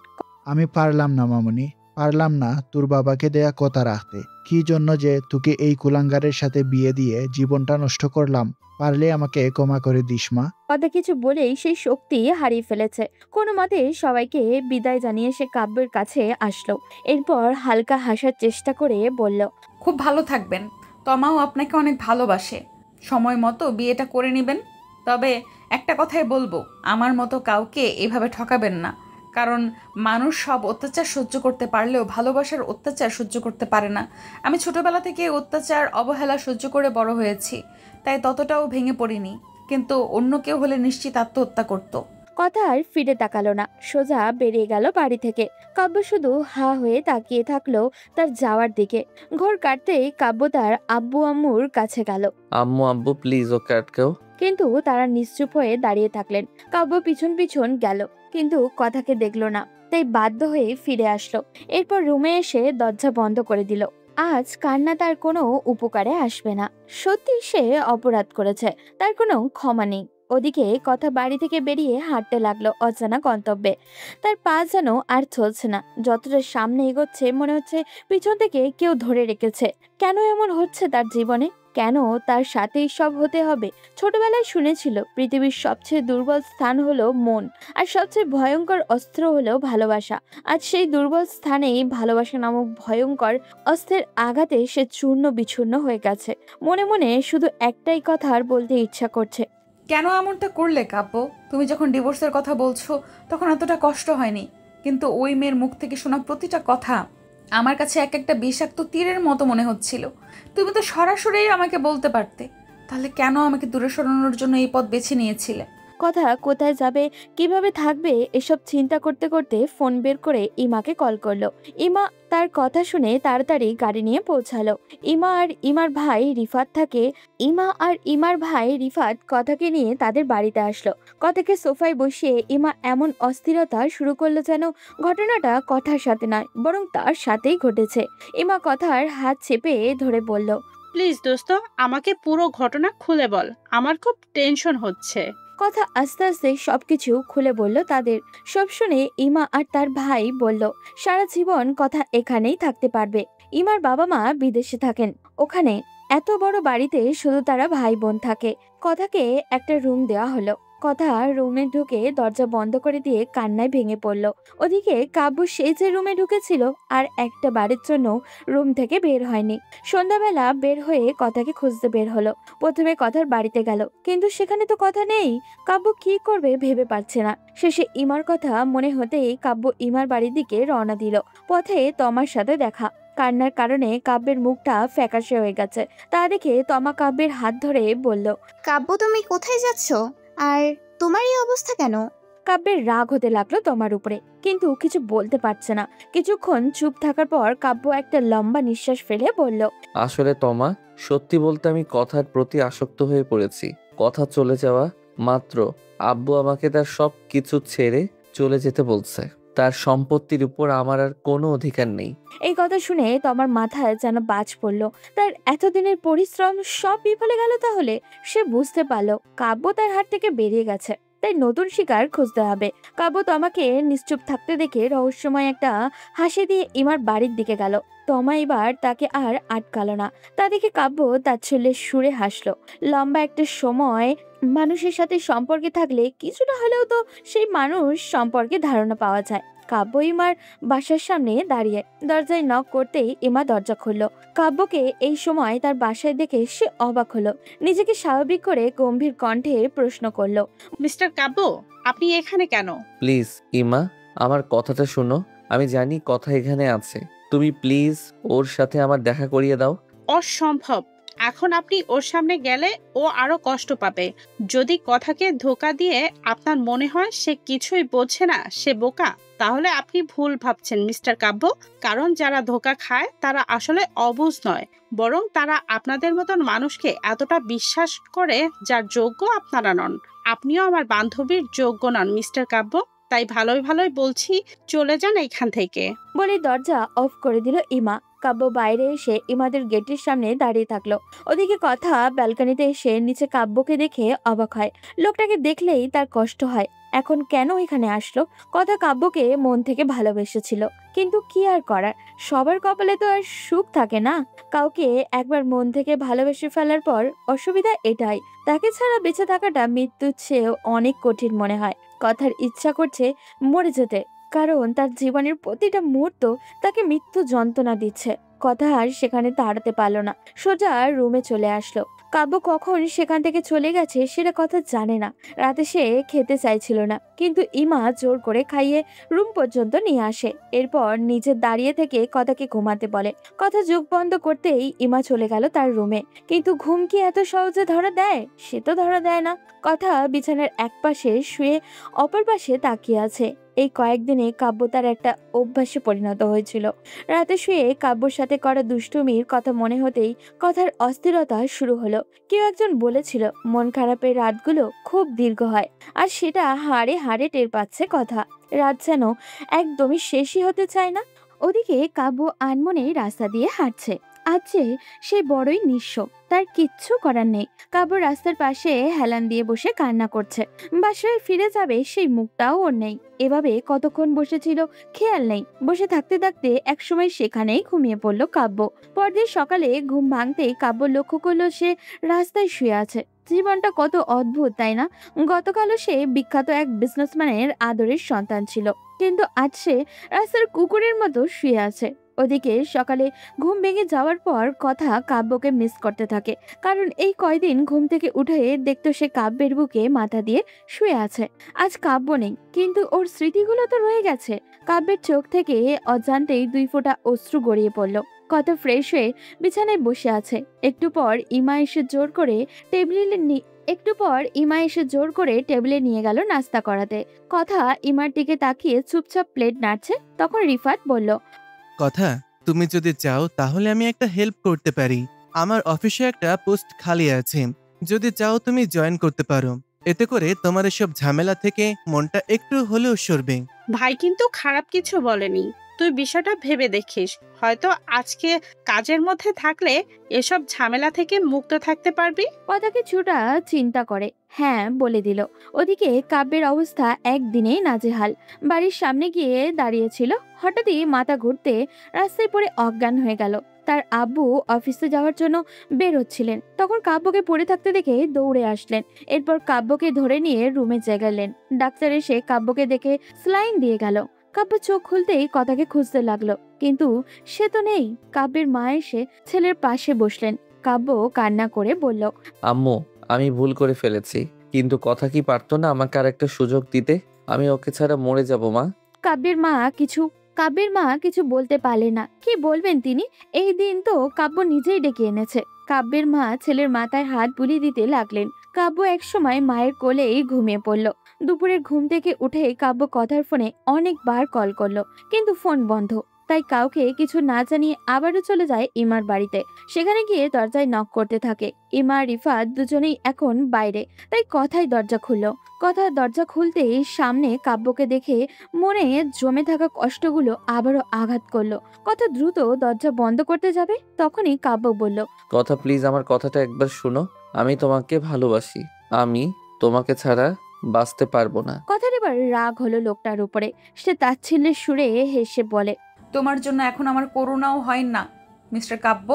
A: আমি পারলাম না মামুনি, পারলাম না তোর বাবাকে দেয়া কথা রাখতে। কি জন্য যে তোকে এই কুলাঙ্গারের সাথে বিয়ে দিয়ে জীবনটা নষ্ট করলাম। পারলে আমাকে ক্ষমা করে দিস মা।
D: কথা কিছু বলেই সেই শক্তি হারিয়ে ফেলেছে। কোনো মতে সবাইকে বিদায় জানিয়ে সে কাব্যের কাছে আসলো। এরপর হালকা হাসার চেষ্টা করে বলল,
E: খুব ভালো থাকবেন, তমাও আপনাকে অনেক ভালোবাসে। সময় মতো বিয়েটা করে নেবেন। তবে একটা কথাই বলবো, আমার মতো কাউকে এভাবে ঠকাবেন না। কারণ মানুষ সব অত্যাচার সহ্য করতে পারলেও ভালোবাসার অত্যাচার সহ্য করতে পারে না। আমি ছোটবেলা থেকে অত্যাচার অবহেলা সহ্য করে বড় হয়েছি, তাই ততটাও ভেঙে পড়িনি। কিন্তু অন্য কেউ হলে নিশ্চিত আত্মহত্যা করতো।
D: কথা আর ফিরে তাকালো না, সোজা বেরিয়ে গেল বাড়ি থেকে। কাব্য শুধু হা হয়ে তাকিয়ে থাকলো তার যাওয়ার দিকে। ঘর কাটতেই কাব্য তার আব্বু আম্মুর কাছে গেল,
B: আম্মু আব্বু প্লিজ ওকে আটকাও।
D: কিন্তু তারা নিশ্চুপ হয়ে দাঁড়িয়ে থাকলেন। কাব্য পিছন পিছন গেল, কিন্তু কথাকে দেখলো না, তাই বাধ্য হয়ে ফিরে আসলো। এরপর রুমে এসে দরজা বন্ধ করে দিল। আজ কান্না তার কোনো উপকারে আসবে না। সত্যি সে অপরাধ করেছে, তার কোনো ক্ষমা নেই। ওদিকে কথা বাড়ি থেকে বেরিয়ে হাঁটতে লাগলো অজানা গন্তব্যে। তার পা যেন আর চলছে না। যতটা সামনে এগোচ্ছে মনে হচ্ছে পিছন থেকে কেউ ধরে রেখেছে। কেন এমন হচ্ছে তার জীবনে? কেন তার সাথেই সব হতে হবে? ছোটবেলায় শুনেছিল পৃথিবীর সবচেয়ে দুর্বল স্থান হলো মন, আর সবচেয়ে ভয়ঙ্কর অস্ত্র হলো ভালোবাসা। আজ সেই দুর্বল স্থানেই ভালোবাসা নামক ভয়ঙ্কর অস্ত্রের আঘাতে সে চূর্ণ বিচূর্ণ হয়ে গেছে। মনে মনে শুধু একটাই কথা আর বলতে ইচ্ছা করছে,
E: কেন এমনটা করলে কাব্য? তুমি যখন ডিভোর্সের কথা বলছো তখন এতটা কষ্ট হয়নি, কিন্তু ওই মেয়ের মুখ থেকে শোনা প্রতিটা কথা আমার কাছে এক একটা বিষাক্ত তীরের মতো মনে হচ্ছিল। তুমি তো সরাসরি আমাকে বলতে পারতে, তাহলে কেন আমাকে দূরে সরানোর জন্য এই পথ বেছে নিয়েছিলে?
D: কথা কোথায় যাবে, কিভাবে থাকবে, এসব চিন্তা করতে করতে ফোন বের করে ইমাকে কল করলো। ইমা তার কথা শুনে তাড়াতাড়ি গাড়ি নিয়ে পৌঁছালো। ইমা আর ইমার ভাই রিফাত কথাকে নিয়ে তাদের বাড়িতে আসলো। কথাকে সোফায় বসিয়ে ইমা এমন অস্থিরতা শুরু করলো যেন ঘটনাটা কথার সাথে নয়, বরং তার সাথেই ঘটেছে। ইমা কথার হাত চেপে ধরে বলল,
G: প্লিজ দোস্ত, আমাকে পুরো ঘটনা খুলে বল, আমার খুব টেনশন হচ্ছে।
D: কথা আস্তে আস্তে সবকিছু খুলে বলল তাদের। সব শুনে ইমা আর তার ভাই বলল, সারা জীবন কথা এখানেই থাকতে পারবে। ইমার বাবা মা বিদেশে থাকেন, ওখানে এত বড় বাড়িতে শুধু তারা ভাই বোন থাকে। কথাকে একটা রুম দেওয়া হলো। কথা রুমে ঢুকে দরজা বন্ধ করে দিয়ে কান্নায় ভেঙে পড়ল। ওদিকে কাব্য সেই যে রুমে ঢুকেছিল আর একটা বাড়ির জন্য রুম থেকে বের হয়নি। সন্ধ্যাবেলা বের হয়ে কথাকে খুঁজতে বের হলো। প্রথমে কথার বাড়িতে গেল, কিন্তু সেখানে তো কথা নেই। কাব্য কি করবে ভেবে পারছে না। শেষে ইমার কথা মনে হতেই কাব্য ইমার বাড়ির দিকে রওনা দিল। পথে তমার সাথে দেখা। কান্নার কারণে কাব্যের মুখটা ফ্যাকাশে হয়ে গেছে। তা দেখে তমা কাব্যের হাত ধরে বলল,
H: কাব্য, তুমি কোথায় যাচ্ছ? আর তোমার এই অবস্থা কেন?
D: কাব্যের রাগ হতে লাগলো তমার উপরে, কিন্তু কিছু বলতে পারছে না। কিছুক্ষণ চুপ থাকার পর কাব্য একটা লম্বা নিঃশ্বাস ফেলে বলল,
B: আসলে তমা, সত্যি বলতে আমি কথার প্রতি আসক্ত হয়ে পড়েছি। কথা চলে যাওয়া মাত্র আব্বু আমাকে তার সব কিছু ছেড়ে চলে যেতে বলছে। তার সম্পত্তির উপর আমার আর কোনো অধিকার নেই।
D: এই কথা শুনে তমার মাথায় যেন বাজ পড়লো। তার এতদিনের পরিশ্রম সব বিফলে গেল। তাহলে সে বুঝতে পারলো কাব্য তার হাত থেকে বেরিয়ে গেছে, তাই নতুন শিকার খুঁজতে হবে। কাব্য তমাকে নিশ্চুপ থাকতে দেখে রহস্যময় একটা হাসি দিয়ে ইমার বাড়ির দিকে গেল। তমা এবার তাকে আর আটকালো না। তা দেখে কাব্য তাচ্ছিল্যের সুরে হাসলো। লম্বা একটা সময় মানুষের সাথে সম্পর্কে থাকলে কিছুটা হলেও তো সেই মানুষ সম্পর্কে ধারণা পাওয়া যায়। কাব্য ইমার বাসার সামনে দাঁড়িয়ে দরজায় নক করতেই ইমা দরজা খুলল। কাব্যকে এই সময় তার বাসায় দেখে সে অবাক হলো। নিজেকে স্বাভাবিক করে গম্ভীর কণ্ঠে প্রশ্ন করলো,
G: মিস্টার কাব্য, আপনি এখানে কেন?
B: প্লিজ ইমা, আমার কথাটা শোনো। আমি জানি কথা এখানে আছে, তুমি প্লিজ ওর সাথে আমার দেখা করিয়ে দাও।
G: অসম্ভব। এখন আপনি ওর সামনে গেলে ও আরো কষ্ট পাবে। যদি কথাকে ধোকা দিয়ে আপনার মনে হয় সে কিছুই বোঝে না, সে বোকা, তাহলে আপনি ভুল ভাবছেন মিস্টার কাব্য। কারণ যারা ধোকা খায় তারা আসলে অবুঝ নয়, বরং তারা আপনাদের মতন মানুষকে এতটা বিশ্বাস করে যার যোগ্য আপনারা নন। আপনিও আমার বান্ধবীর যোগ্য নন মিস্টার কাব্য, তাই ভালোই ভালোই বলছি, চলে যান এখান থেকে।
D: বলে দরজা অফ করে দিল ইমা। কাব্য বাইরে এসে ইমাদের গেটের সামনে দাঁড়িয়ে থাকলো। ওদিকে কথা ব্যালকনিতে এসে নিচে কাব্যকে দেখে অবাক হয়। লোকটাকে দেখলেই তার কষ্ট হয়। এখন কেন এখানে আসলো? কথা কাব্যকে মন থেকে ভালোবেসেছিল, কিন্তু কি আর করার, সবার কপালে তো আর সুখ থাকে না। কাউকে একবার মন থেকে ভালোবেসে ফেলার পর অসুবিধা এটাই, তাকে ছাড়া বেঁচে থাকাটা মৃত্যুর চেয়েও অনেক কঠিন মনে হয়। কথার ইচ্ছা করছে মরে যেতে, কারণ তার জীবনের প্রতিটা মুহূর্ত তাকে মৃত্যু যন্ত্রণা দিচ্ছে। কথা আর সেখানে দাঁড়াতে পারলো না, সোজা রুমে চলে আসলো। কাব্য কখন সেখান থেকে চলে গেছে সেটা কথা জানে না। রাতে সে খেতে চাইছিল না, কিন্তু ইমা জোর করে খাইয়ে রুম পর্যন্ত নিয়ে আসে। এরপর নিজে দাঁড়িয়ে থেকে কথাকে ঘুমাতে বলে। কথা চোখ বন্ধ করতেই ইমা চলে গেল তার রুমে। কিন্তু ঘুম কি এত সহজে ধরা দেয়? সে তো ধরা দেয় না। কথা বিছানার এক পাশে শুয়ে অপর পাশে তাকিয়ে আছে। এই কয়েকদিনে কাব্য তার একটা অভ্যাসে পরিণত হয়েছিল। রাতে শুয়ে কাব্যর সাথে করা দুষ্টুমির কথা মনে হতেই কথার অস্থিরতা শুরু হলো। কেউ একজন বলেছিল মন খারাপের রাতগুলো খুব দীর্ঘ হয়, আর সেটা হাড়ে হাড়ে টের পাচ্ছে কথা। রাত যেন একদমই শেষই হতে চায় না। ওদিকে কাব্য আনমনে রাস্তা দিয়ে হাঁটছে। আজ যে সে বড়ই নিঃস্ব, তার কিচ্ছু করার নেই। কাব্য রাস্তার পাশে হেলান দিয়ে বসে কান্না করছে। বাসায় ফিরে যাবে সেই মুখটাও ওর নেই। এভাবে কতক্ষণ বসেছিল খেয়াল নেই। বসে থাকতে থাকতে একসময় সেখানেই ঘুমিয়ে পড়লো কাব্য। পরদিন সকালে ঘুম ভাঙতেই কাব্য লক্ষ্য করলো সে রাস্তায় শুয়ে আছে। জীবনটা কত অদ্ভুত, তাই না? গতকালও সে বিখ্যাত এক বিজনেসম্যানের আদরের সন্তান ছিল, কিন্তু আজ সে রাস্তার কুকুরের মতো শুয়ে আছে। ওদিকে সকালে ঘুম ভেঙে যাওয়ার পর কথা কাব্যকে মিস করতে থাকে, কারণ এই কয়দিন ঘুম থেকে উঠে দেখতো সে কাব্যের বুকে মাথা দিয়ে শুয়ে আছে। আজ কাব্য নেই, কিন্তু ওর স্মৃতিগুলো তো রয়ে গেছে। কাব্যের চোখ থেকে অজান্তেই 2 ফোঁটা অশ্রু গড়িয়ে পড়ল। কত ফ্রেশ হয়ে বিছানায় বসে আছে। একটু পর ইমা এসে জোর করে একটু পর ইমা এসে জোর করে টেবিলে নিয়ে গেল নাস্তা করাতে। কথা ইমার দিকে তাকিয়ে চুপচাপ প্লেট নাড়ছে। তখন রিফাত বলল,
I: কথা, তুমি যদি চাও তাহলে আমি একটা হেল্প করতে পারি। আমার অফিসে একটা পোস্ট খালি আছে, যদি চাও তুমি জয়েন করতে পারো। এতে করে তোমার এসব ঝামেলা থেকে মনটা একটু হলেও সরবে।
G: ভাই কিন্তু খারাপ কিছু বলেনি, তুই বিষয়টা ভেবে দেখিস, হয়তো আজকে কাজের মধ্যে থাকলে এসব ঝামেলা থেকে মুক্ত থাকতে পারবি।
D: কথা কিছুটা চিন্তা করে হ্যাঁ বলে দিল। ওদিকে কাব্যের অবস্থা একদিনেই নাজেহাল। বাড়ির সামনে গিয়ে দাঁড়িয়েছিল, হঠাৎই মাথা ঘুরতে রাস্তায় পড়ে অজ্ঞান হয়ে গেল। তার আব্বু অফিসে যাওয়ার জন্য বের হচ্ছিলেন, তখন কাব্যকে পড়ে থাকতে দেখে দৌড়ে আসলেন। এরপর কাব্যকে ধরে নিয়ে রুমে জাগালেন। ডাক্তার এসে কাব্যকে দেখে স্লাইন দিয়ে গেল। কাব্য চোখ খুলতেই কথাকে খুঁজতে লাগলো, কিন্তু সে তো নেই। কাব্যের মা এসে ছেলের পাশে বসলেন। কাব্য কান্না করে বলল,
B: আম্মু, আমি ভুল করে ফেলেছি, কিন্তু কথা কি পারতো না আমাকে আর একটা সুযোগ দিতে? আমি ওকে ছাড়া মরে যাব মা।
D: কাব্যের মা কিছু বলতে পারলেন না। কি বলবেন তিনি? এই দিন তো কাব্য নিজেই ডেকে এনেছে। কাব্যের মা ছেলের মাথায় হাত বুলিয়ে দিতে লাগলেন। কাব্য একসময় মায়ের কোলেই ঘুমিয়ে পড়ল। দুপুরের ঘুম থেকে উঠে কাব্য কথার ফোনে অনেকবার কল করলো, কিন্তু ফোন বন্ধ। তাই কাউকে কিছু না জানিয়ে আবারও চলে যায় ইমার বাড়িতে। সেখানে গিয়ে দরজায় নক করতে থাকে। ইমা রিফাত দুজনেই এখন বাইরে, তাই কথাই দরজা খুলল। কথা দরজা খুলতেই সামনে কাব্যকে দেখে মনে জমে থাকা কষ্টগুলো আবারও আঘাত করলো। কথা দ্রুত দরজা বন্ধ করতে যাবে, তখনই কাব্য বলল,
B: কথা প্লিজ, আমার কথাটা একবার শোনো। আমি তোমাকে ভালোবাসি, আমি তোমাকে ছাড়া বাঁচতে পারবো না।
D: কথার এবার রাগ হলো লোকটার উপরে। সে তাচ্ছিল্যের সুরে হেসে বলে,
E: তোমার জন্য এখন আমার করুণাও হয় না মিস্টার কাব্য।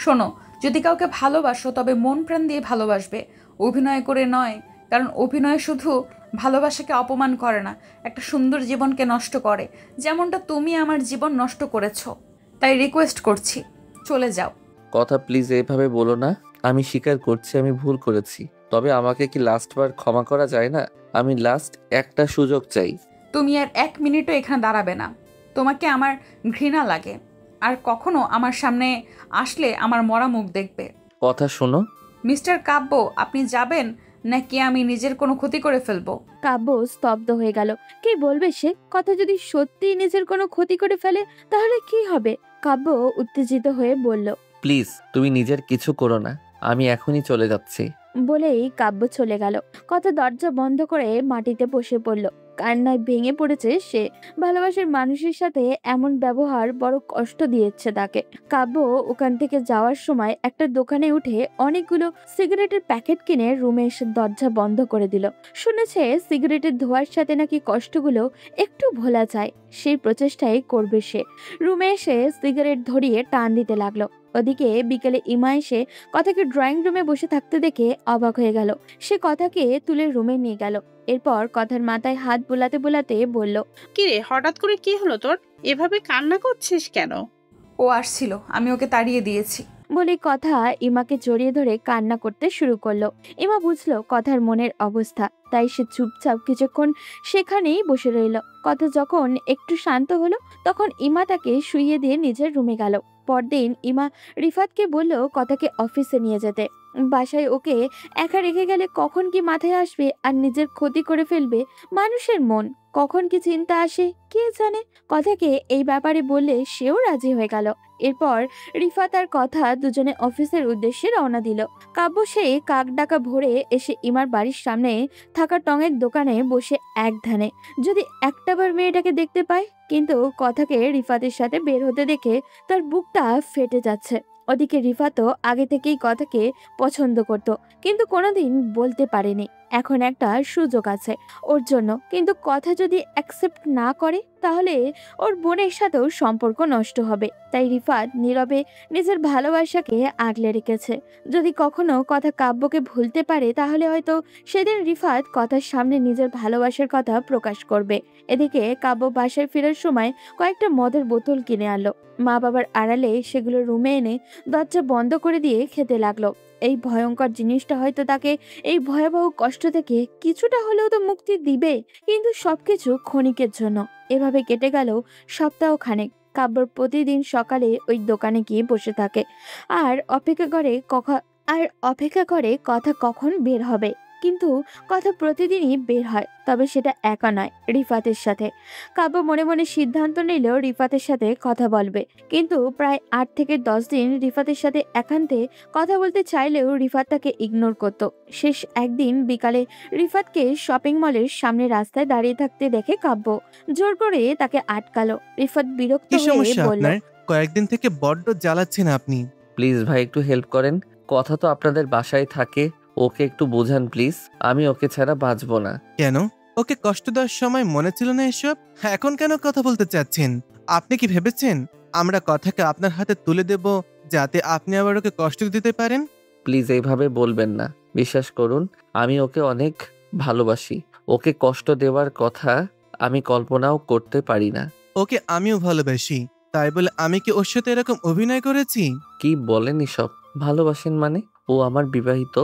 E: শোনো, যদি কাউকে ভালোবাসো তবে মন প্রাণ দিয়ে ভালোবাসবে, অভিনয় করে নয়। কারণ অভিনয় শুধু ভালোবাসাকে অপমান করে না, একটা সুন্দর জীবনকে নষ্ট করে, যেমনটা তুমি আমার জীবন নষ্ট করেছো। তাই রিকোয়েস্ট করছি, চলে যাও।
B: কথা প্লিজ এভাবে বলো না। আমি স্বীকার করছি আমি ভুল করেছি, তবে আমাকে কি লাস্টবার ক্ষমা করা যায় না? আমি লাস্ট একটা সুযোগ চাই।
E: তুমি আর 1 মিনিটও এখানে দাঁড়াবে না। তোমাকে আমার ঘৃণা লাগে, আর কখনো আমার সামনে আসলে আমার মরা মুখ দেখবে।
B: কথা শোনো
E: মিস্টার কাব্য, আপনি যাবেন নাকি আমি নিজের কোনো ক্ষতি করে ফেলবো?
D: কাব্য স্তব্ধ হয়ে গেল। কি বলবে সে? কথা যদি সত্যি নিজের কোনো ক্ষতি করে ফেলে তাহলে কি হবে? কাব্য উত্তেজিত হয়ে বলল,
B: প্লিজ তুমি নিজের কিছু করো না, আমি এখনই চলে যাচ্ছি।
D: বলেই কাব্য চলে গেল। কথা দরজা বন্ধ করে মাটিতে বসে পড়ল। কান্নায় ভেঙে পড়েছে সে। ভালোবাসার মানুষের সাথে এমন ব্যবহার বড় কষ্ট দিয়েছে তাকে। কাব্য ওখান থেকে যাওয়ার সময় একটা দোকানে উঠে অনেকগুলো সিগারেটের প্যাকেট কিনে রুমে এসে দরজা বন্ধ করে দিল। শুনেছে সিগারেটের ধোঁয়ার সাথে নাকি কষ্টগুলো একটু ভোলা যায়, সেই প্রচেষ্টাই করবে সে। রুমে এসে সিগারেট ধরিয়ে টান দিতে লাগলো। ওদিকে বিকেলে ইমা এসে কথাকে ড্রয়িং রুমে বসে থাকতে দেখে অবাক হয়ে গেল। সে কথাকে তুলে রুমে নিয়ে গেল। এরপর কথার মাথায় হাত বোলাতে বোলাতে বলল,
G: কিরে, হঠাৎ করে কি হলো তোর? এভাবে কান্না করছিস কেন?
E: ও আসছিল, আমি ওকে তাড়িয়ে দিয়েছি।
D: বলে কথা ইমাকে জড়িয়ে ধরে কান্না করতে শুরু করলো। ইমা বুঝলো কথার মনের অবস্থা, তাই সে চুপচাপ কিছুক্ষণ সেখানেই বসে রইল। কথা যখন একটু শান্ত হলো তখন ইমা তাকে শুইয়ে দিয়ে নিজের রুমে গেল। পরদিন ইমা রিফাতকে বলল কথাকে অফিসে নিয়ে যেতে। বাসায় ওকে একা রেখে গেলে কখন কি মাথায় আসবে আর নিজের ক্ষতি করে ফেলবে। মানুষের মন কখন কি চিন্তা আসে কে জানে। কথাকে এই ব্যাপারে বললে সেও রাজি হয়ে গেল। এরপর রিফাত আর কথা দুজনে অফিসের উদ্দেশ্যে রওনা দিল। কাব্য সেই কাক ডাকা ভোরে এসে ইমার বাড়ির সামনে থাকা টঙের দোকানে বসে এক ধ্যানে যদি একটাবার মেয়েটাকে দেখতে পায়। কিন্তু কথাকে রিফাতের সাথে বের হতে দেখে তার বুকটা ফেটে যাচ্ছে। ওদিকে রিফাতও আগে থেকেই কথাকে পছন্দ করত, কিন্তু কোনোদিন বলতে পারেনি। এখন একটা সুযোগ আছে ওর জন্য, কিন্তু কথা যদি অ্যাকসেপ্ট না করে তাহলে ওর বোনের সাথেও সম্পর্ক নষ্ট হবে। তাই রিফাত নীরবে নিজের ভালোবাসাকে আগলে রেখেছে। যদি কখনো কথা কাব্যকে ভুলতে পারে তাহলে হয়তো সেদিন রিফাত কথার সামনে নিজের ভালোবাসার কথা প্রকাশ করবে। এদিকে কাব্য বাসায় ফেরার সময় কয়েকটা মদের বোতল কিনে আনলো। মা বাবার আড়ালে সেগুলো রুমে এনে দরজা বন্ধ করে দিয়ে খেতে লাগলো। এই ভয়ঙ্কর জিনিসটা হয়তো তাকে এই ভয়াবহ কষ্ট থেকে কিছুটা হলেও তো মুক্তি দিবে, কিন্তু সবকিছু ক্ষণিকের জন্য। এভাবে কেটে গেল সপ্তাহখানেক। কাব্যর প্রতিদিন সকালে ওই দোকানে গিয়ে বসে থাকে আর অপেক্ষা করে আর অপেক্ষা করে কথা কখন বের হবে। কিন্তু কথা প্রতিদিনই বের হয়, তবে সেটা একা নয়, রিফাতের সাথে। কাব্য মনে মনে সিদ্ধান্ত নিল রিফাতের সাথে কথা বলবে, কিন্তু প্রায় 8 থেকে 10 দিন রিফাতের সাথে একান্তে কথা বলতে চাইলেও রিফাত তাকে ইগনোর করত। শেষ একদিন বিকালে রিফাতকে শপিং মলের সামনে রাস্তায় দাঁড়িয়ে থাকতে দেখে কাব্য জোর করে তাকে আটকালো। রিফাত বিরক্ত
I: কি
D: হয়ে
I: সমস্যা
D: বলল,
I: আপনার? কয়েকদিন থেকে বড্ড জ্বালাচ্ছেন আপনি।
B: প্লিজ ভাই একটু হেল্প করেন। কথা তো আপনাদের বাসায় থাকে, ওকে একটু বোঝান প্লিজ। আমি ওকে ছাড়া বাঁচবো না।
I: কেন? ওকে কষ্ট দেওয়ার সময় মনে ছিল না এসব? এখন কেন কথা বলতে চাচ্ছেন? আপনি কি ভেবেছেন আমরা কথাকে আপনার হাতে তুলে দেব যাতে আপনি আবার ওকে কষ্ট দিতে পারেন?
B: প্লিজ এইভাবে বলবেন না। বিশ্বাস করুন, আমি ওকে অনেক ভালোবাসি। ওকে কষ্ট দেওয়ার কথা আমি কল্পনাও করতে পারি না।
I: ওকে আমিও ভালোবাসি, তাই বলে আমি কি ওর সাথে এরকম অভিনয় করেছি?
B: কি বলেন এসব? ভালোবাসেন মানে? ও আমার বিবাহিত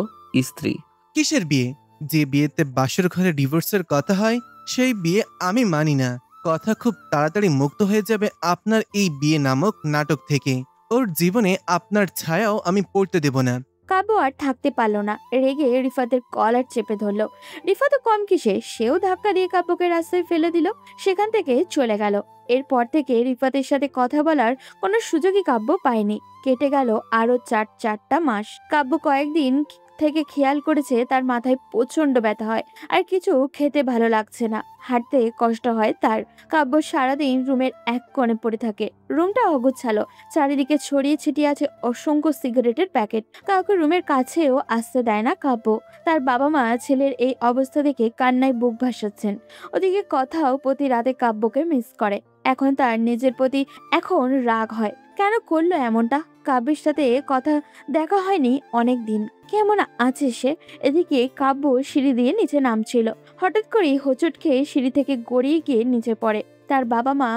B: স্ত্রী।
I: কিসের বিয়ে? যে বিয়েতে বাসর ঘরে ডিভোর্সের কথা হয় সেই বিয়ে আমি মানি না। কথা খুব তাড়াতাড়ি মুক্ত হয়ে যাবে আপনার এই বিয়ে নামক নাটক থেকে। ওর জীবনে আপনার ছায়াও আমি পড়তে দেব না।
D: কাব্য আর থাকতে পারল না, রেগে রিফাতের কলার চেপে ধরল। রিফাতও কম কিসে, সেও ধাক্কা দিয়ে কাব্যকে রাস্তায় ফেলে দিল, সেখান থেকে চলে গেল। এরপর থেকে রিফাতের সাথে কথা বলার কোনো সুযোগই কাব্য পায়নি। কেটে গেল আরো 4টা মাস। কাব্য কয়েকদিন থেকে খেয়াল করেছে তার মাথায় প্রচন্ড ব্যথা হয়, আর কিছু খেতে ভালো লাগছে না, হাঁটতে কষ্ট হয় তার। কাব্য সারাদিন রুমের এক কোণে পড়ে থাকে। রুমটা অগোছালো, চারিদিকে ছড়িয়ে ছিটিয়ে আছে অসংখ্য সিগারেটের প্যাকেট। কাউকে রুমের কাছেও আসতে দেয় না কাব্য। তার বাবা মা ছেলের এই অবস্থা দেখে কান্নায় বুক ভাসাচ্ছেন। ওদিকে কথাও প্রতি রাতে কাব্যকে মিস করে। এখন তার নিজের প্রতি এখন রাগ হয়, কেন করলো এমনটা? কাব্যের সাথে কথা দেখা হয়নি অনেক দিন, কেমন আছে সে? এদিকে কাব্য সিঁড়ি দিয়ে নিচে নামছিল, হঠাৎ করেই হোঁচট খেয়ে সিঁড়ি থেকে গড়িয়ে গিয়ে নিচে পড়ে। তার বাবা মা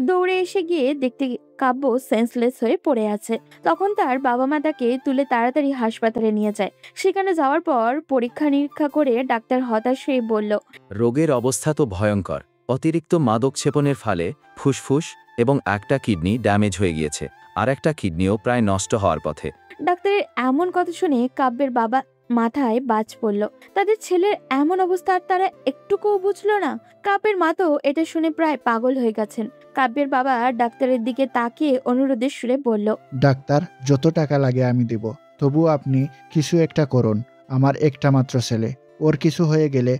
D: দৌড়ে এসে গিয়ে দেখতে কাব্য সেন্সলেস হয়ে পড়ে আছে। তখন তার বাবা মা তাকে তুলে তাড়াতাড়ি হাসপাতালে নিয়ে যায়। সেখানে যাওয়ার পর পরীক্ষা নিরীক্ষা করে ডাক্তার হতাশ হয়ে বলল,
J: রোগের অবস্থা তো ভয়ঙ্কর। অতিরিক্ত মাদক সেবনের ফলে ফুসফুস এবং একটা কিডনি ড্যামেজ হয়ে গিয়েছে, আর একটা কিডনিও প্রায় নষ্ট হওয়ার পথে।
D: ডাক্তারের এমন কথা শুনে কাব্যের বাবা মাথায় বাজ পড়ল। তাদের ছেলের এমন অবস্থা আর তারা একটুকুও বুঝলো না। কাব্যের মা তো এটা শুনে প্রায় পাগল হয়ে গেছেন। কাব্যের বাবা ডাক্তারের দিকে তাকিয়ে অনুরোধের সুরে বলল,
A: ডাক্তার, যত টাকা লাগে আমি দিব, তবুও আপনি কিছু একটা করুন। আমার একটা মাত্র ছেলে, ওর কিছু হয়ে গেলে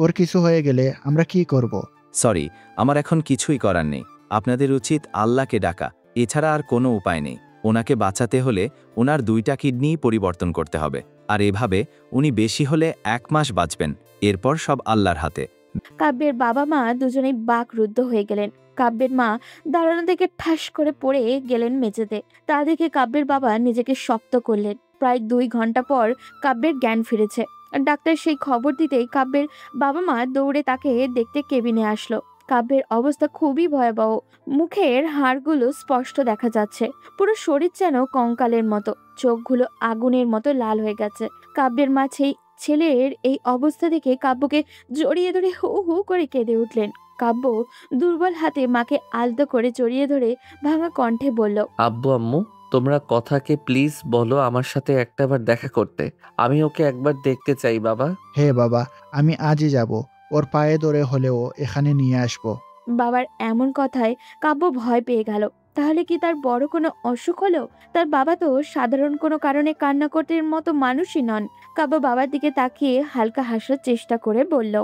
A: ওর কিছু হয়ে গেলে আমরা কি করব?
J: সরি, আমার এখন কিছুই করার নেই। আপনাদের উচিত আল্লাহকে ডাকা, এছাড়া আর কোনো উপায় নেই। ওনাকে বাঁচাতে হলে ওনার 2টা কিডনি পরিবর্তন করতে হবে, আর এভাবে উনি বেশি হলে 1 মাস বাঁচবেন, এরপর সব আল্লাহর হাতে।
D: কাব্যের বাবা মা দুজনেই বাকরুদ্ধ হয়ে গেলেন। কাব্যের মা দাঁড়ানো থেকে ঠাস করে পড়ে গেলেন মেঝেতে। তা দেখে কাব্যের বাবা নিজেকে শক্ত করলেন। প্রায় 2 ঘন্টা পর কাব্যের জ্ঞান ফিরেছে। ডাক্তার সেই খবর দিতেই কাব্যের বাবা মা দৌড়ে তাকে দেখতে কেবিনে আসলো। কাব্যের অবস্থা খুবই ভয়াবহ, মুখের হাড়গুলো স্পষ্ট দেখা যাচ্ছে, পুরো শরীর যেন কঙ্কালের মতো, চোখগুলো আগুনের মতো লাল হয়ে গেছে। কাব্যের মা ছেলের এই অবস্থা দেখে কাব্যকে জড়িয়ে ধরে হু হু করে কেঁদে উঠলেন। কাব্য দুর্বল হাতে মাকে আলতো করে জড়িয়ে ধরে ভাঙা কণ্ঠে বলল,
B: আব্বু আম্মু, তোমরা কথাকে প্লিজ বলো আমার সাথে একটাবার দেখা করতে। আমি ওকে একবার দেখতে চাই বাবা।
A: হে বাবা, আমি আজই যাব, ওর পায়ে ধরে হলেও এখানে নিয়ে আসবো।
D: বাবার এমন কথায় কাব্য ভয় পেয়ে গেল। তাহলে কি তার বড় কোনো অসুখ হলো? তার বাবা তো সাধারণ কোনো কারণে কান্না করতে মতো মানুষই নন। কাব্য বাবার দিকে তাকিয়ে হালকা হাসার চেষ্টা করে বলল,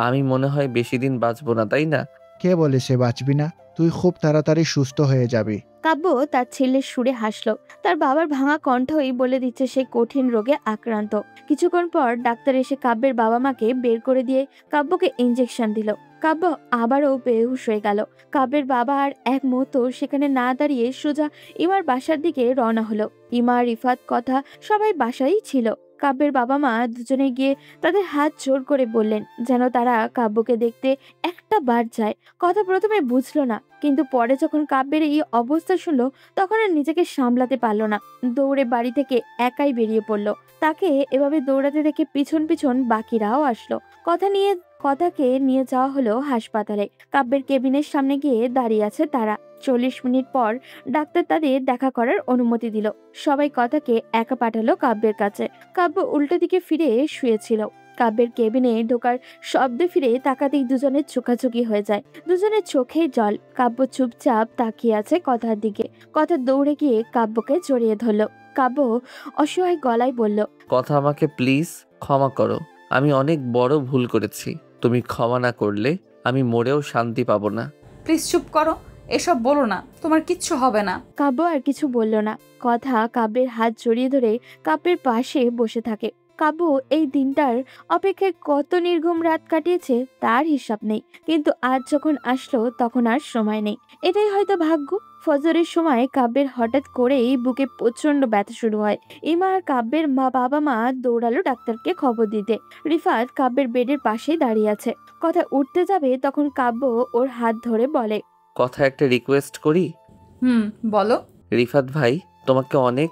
B: আমি মনে হয় বেশি দিন বাঁচবো না, তাই না?
A: কে বলে সে বাঁচবি না? তুই খুব তাড়াতাড়ি সুস্থ হয়ে যাবি।
D: কাব্য তার ছেলের সুরে হাসলো। তার বাবার ভাঙা কণ্ঠই বলে দিচ্ছে সে কঠিন রোগে আক্রান্ত। কিছুক্ষণ পর ডাক্তার এসে কাব্যের বাবা মাকে বের করে দিয়ে কাব্যকে ইঞ্জেকশন দিল। কাব্য আবারও বেহুশ হয়ে গেল। কাব্যের বাবা আর এক মুহূর্ত সেখানে না দাঁড়িয়ে সোজা ইমার বাসার দিকে রওনা হলো। ইমা, রিফাত, কথা সবাই বাসায়ই ছিল। কাব্যের বাবা মা দুজনে গিয়ে তাদের হাত জোর করে বললেন যেন তারা কাব্যকে দেখতে একটা বার যায়। কথা প্রথমে বুঝলো না, কিন্তু পরে যখন কাব্যের এই অবস্থা শুনলো তখন আর নিজেকে সামলাতে পারলো না। দৌড়ে বাড়ি থেকে একাই বেরিয়ে পড়লো। তাকে এভাবে দৌড়াতে দেখে পিছন পিছন বাকিরাও আসলো। কথাকে নিয়ে যাওয়া হলো হাসপাতালে। কাব্যের কেবিনের সামনে গিয়ে দাঁড়িয়ে আছে তারা। 40 মিনিট পর ডাক্তার তাদের দেখা করার অনুমতি দিল। সবাই কথাকে একা পাঠালো কাব্যের কাছে। কাব্য উল্টো দিকে ফিরে শুয়েছিল। কাব্যের কেবিনে ঢোকার শব্দে ফিরে তাকাতেই দুজনের চোখাচোখি হয়ে যায়। দুজনের চোখেই জল। কাব্য চুপচাপ তাকিয়ে আছে কথার দিকে। কথা দৌড়ে গিয়ে কাব্যকে জড়িয়ে ধরল। কাব্য অসহায় গলায় বলল,
B: কথা আমাকে প্লিজ ক্ষমা করো। আমি অনেক বড় ভুল করেছি। তুমি ক্ষমা না করলে আমি মরেও শান্তি পাবো না।
E: প্লিজ চুপ করো, এসব বলো না, তোমার কিচ্ছু হবে না।
D: কাব্য আর কিছু বলল না। কথা কাব্যের হাত জড়িয়ে ধরে কাব্যের পাশে বসে থাকে। কাব্য এই দিনটার অপেক্ষায় কত নির্ঘুম রাত কাটিয়েছে তার হিসাব নেই, কিন্তু আজ যখন আসলো তখন আর সময় নেই। এটাই হয়তো ভাগ্য। ফজরের সময় কাব্যের হঠাৎ করেই বুকে প্রচন্ড ব্যথা শুরু হয়। ইমা আর কাব্যের বাবা মা দৌড়ালো ডাক্তারকে খবর দিতে। রিফাত কাব্যের বেডের পাশেই দাঁড়িয়ে আছে। কথা উঠতে যাবে তখন কাব্য ওর হাত ধরে বলে,
B: কথা একটা রিকোয়েস্ট করি।
E: বলো।
B: রিফাত ভাই তোমাকে অনেক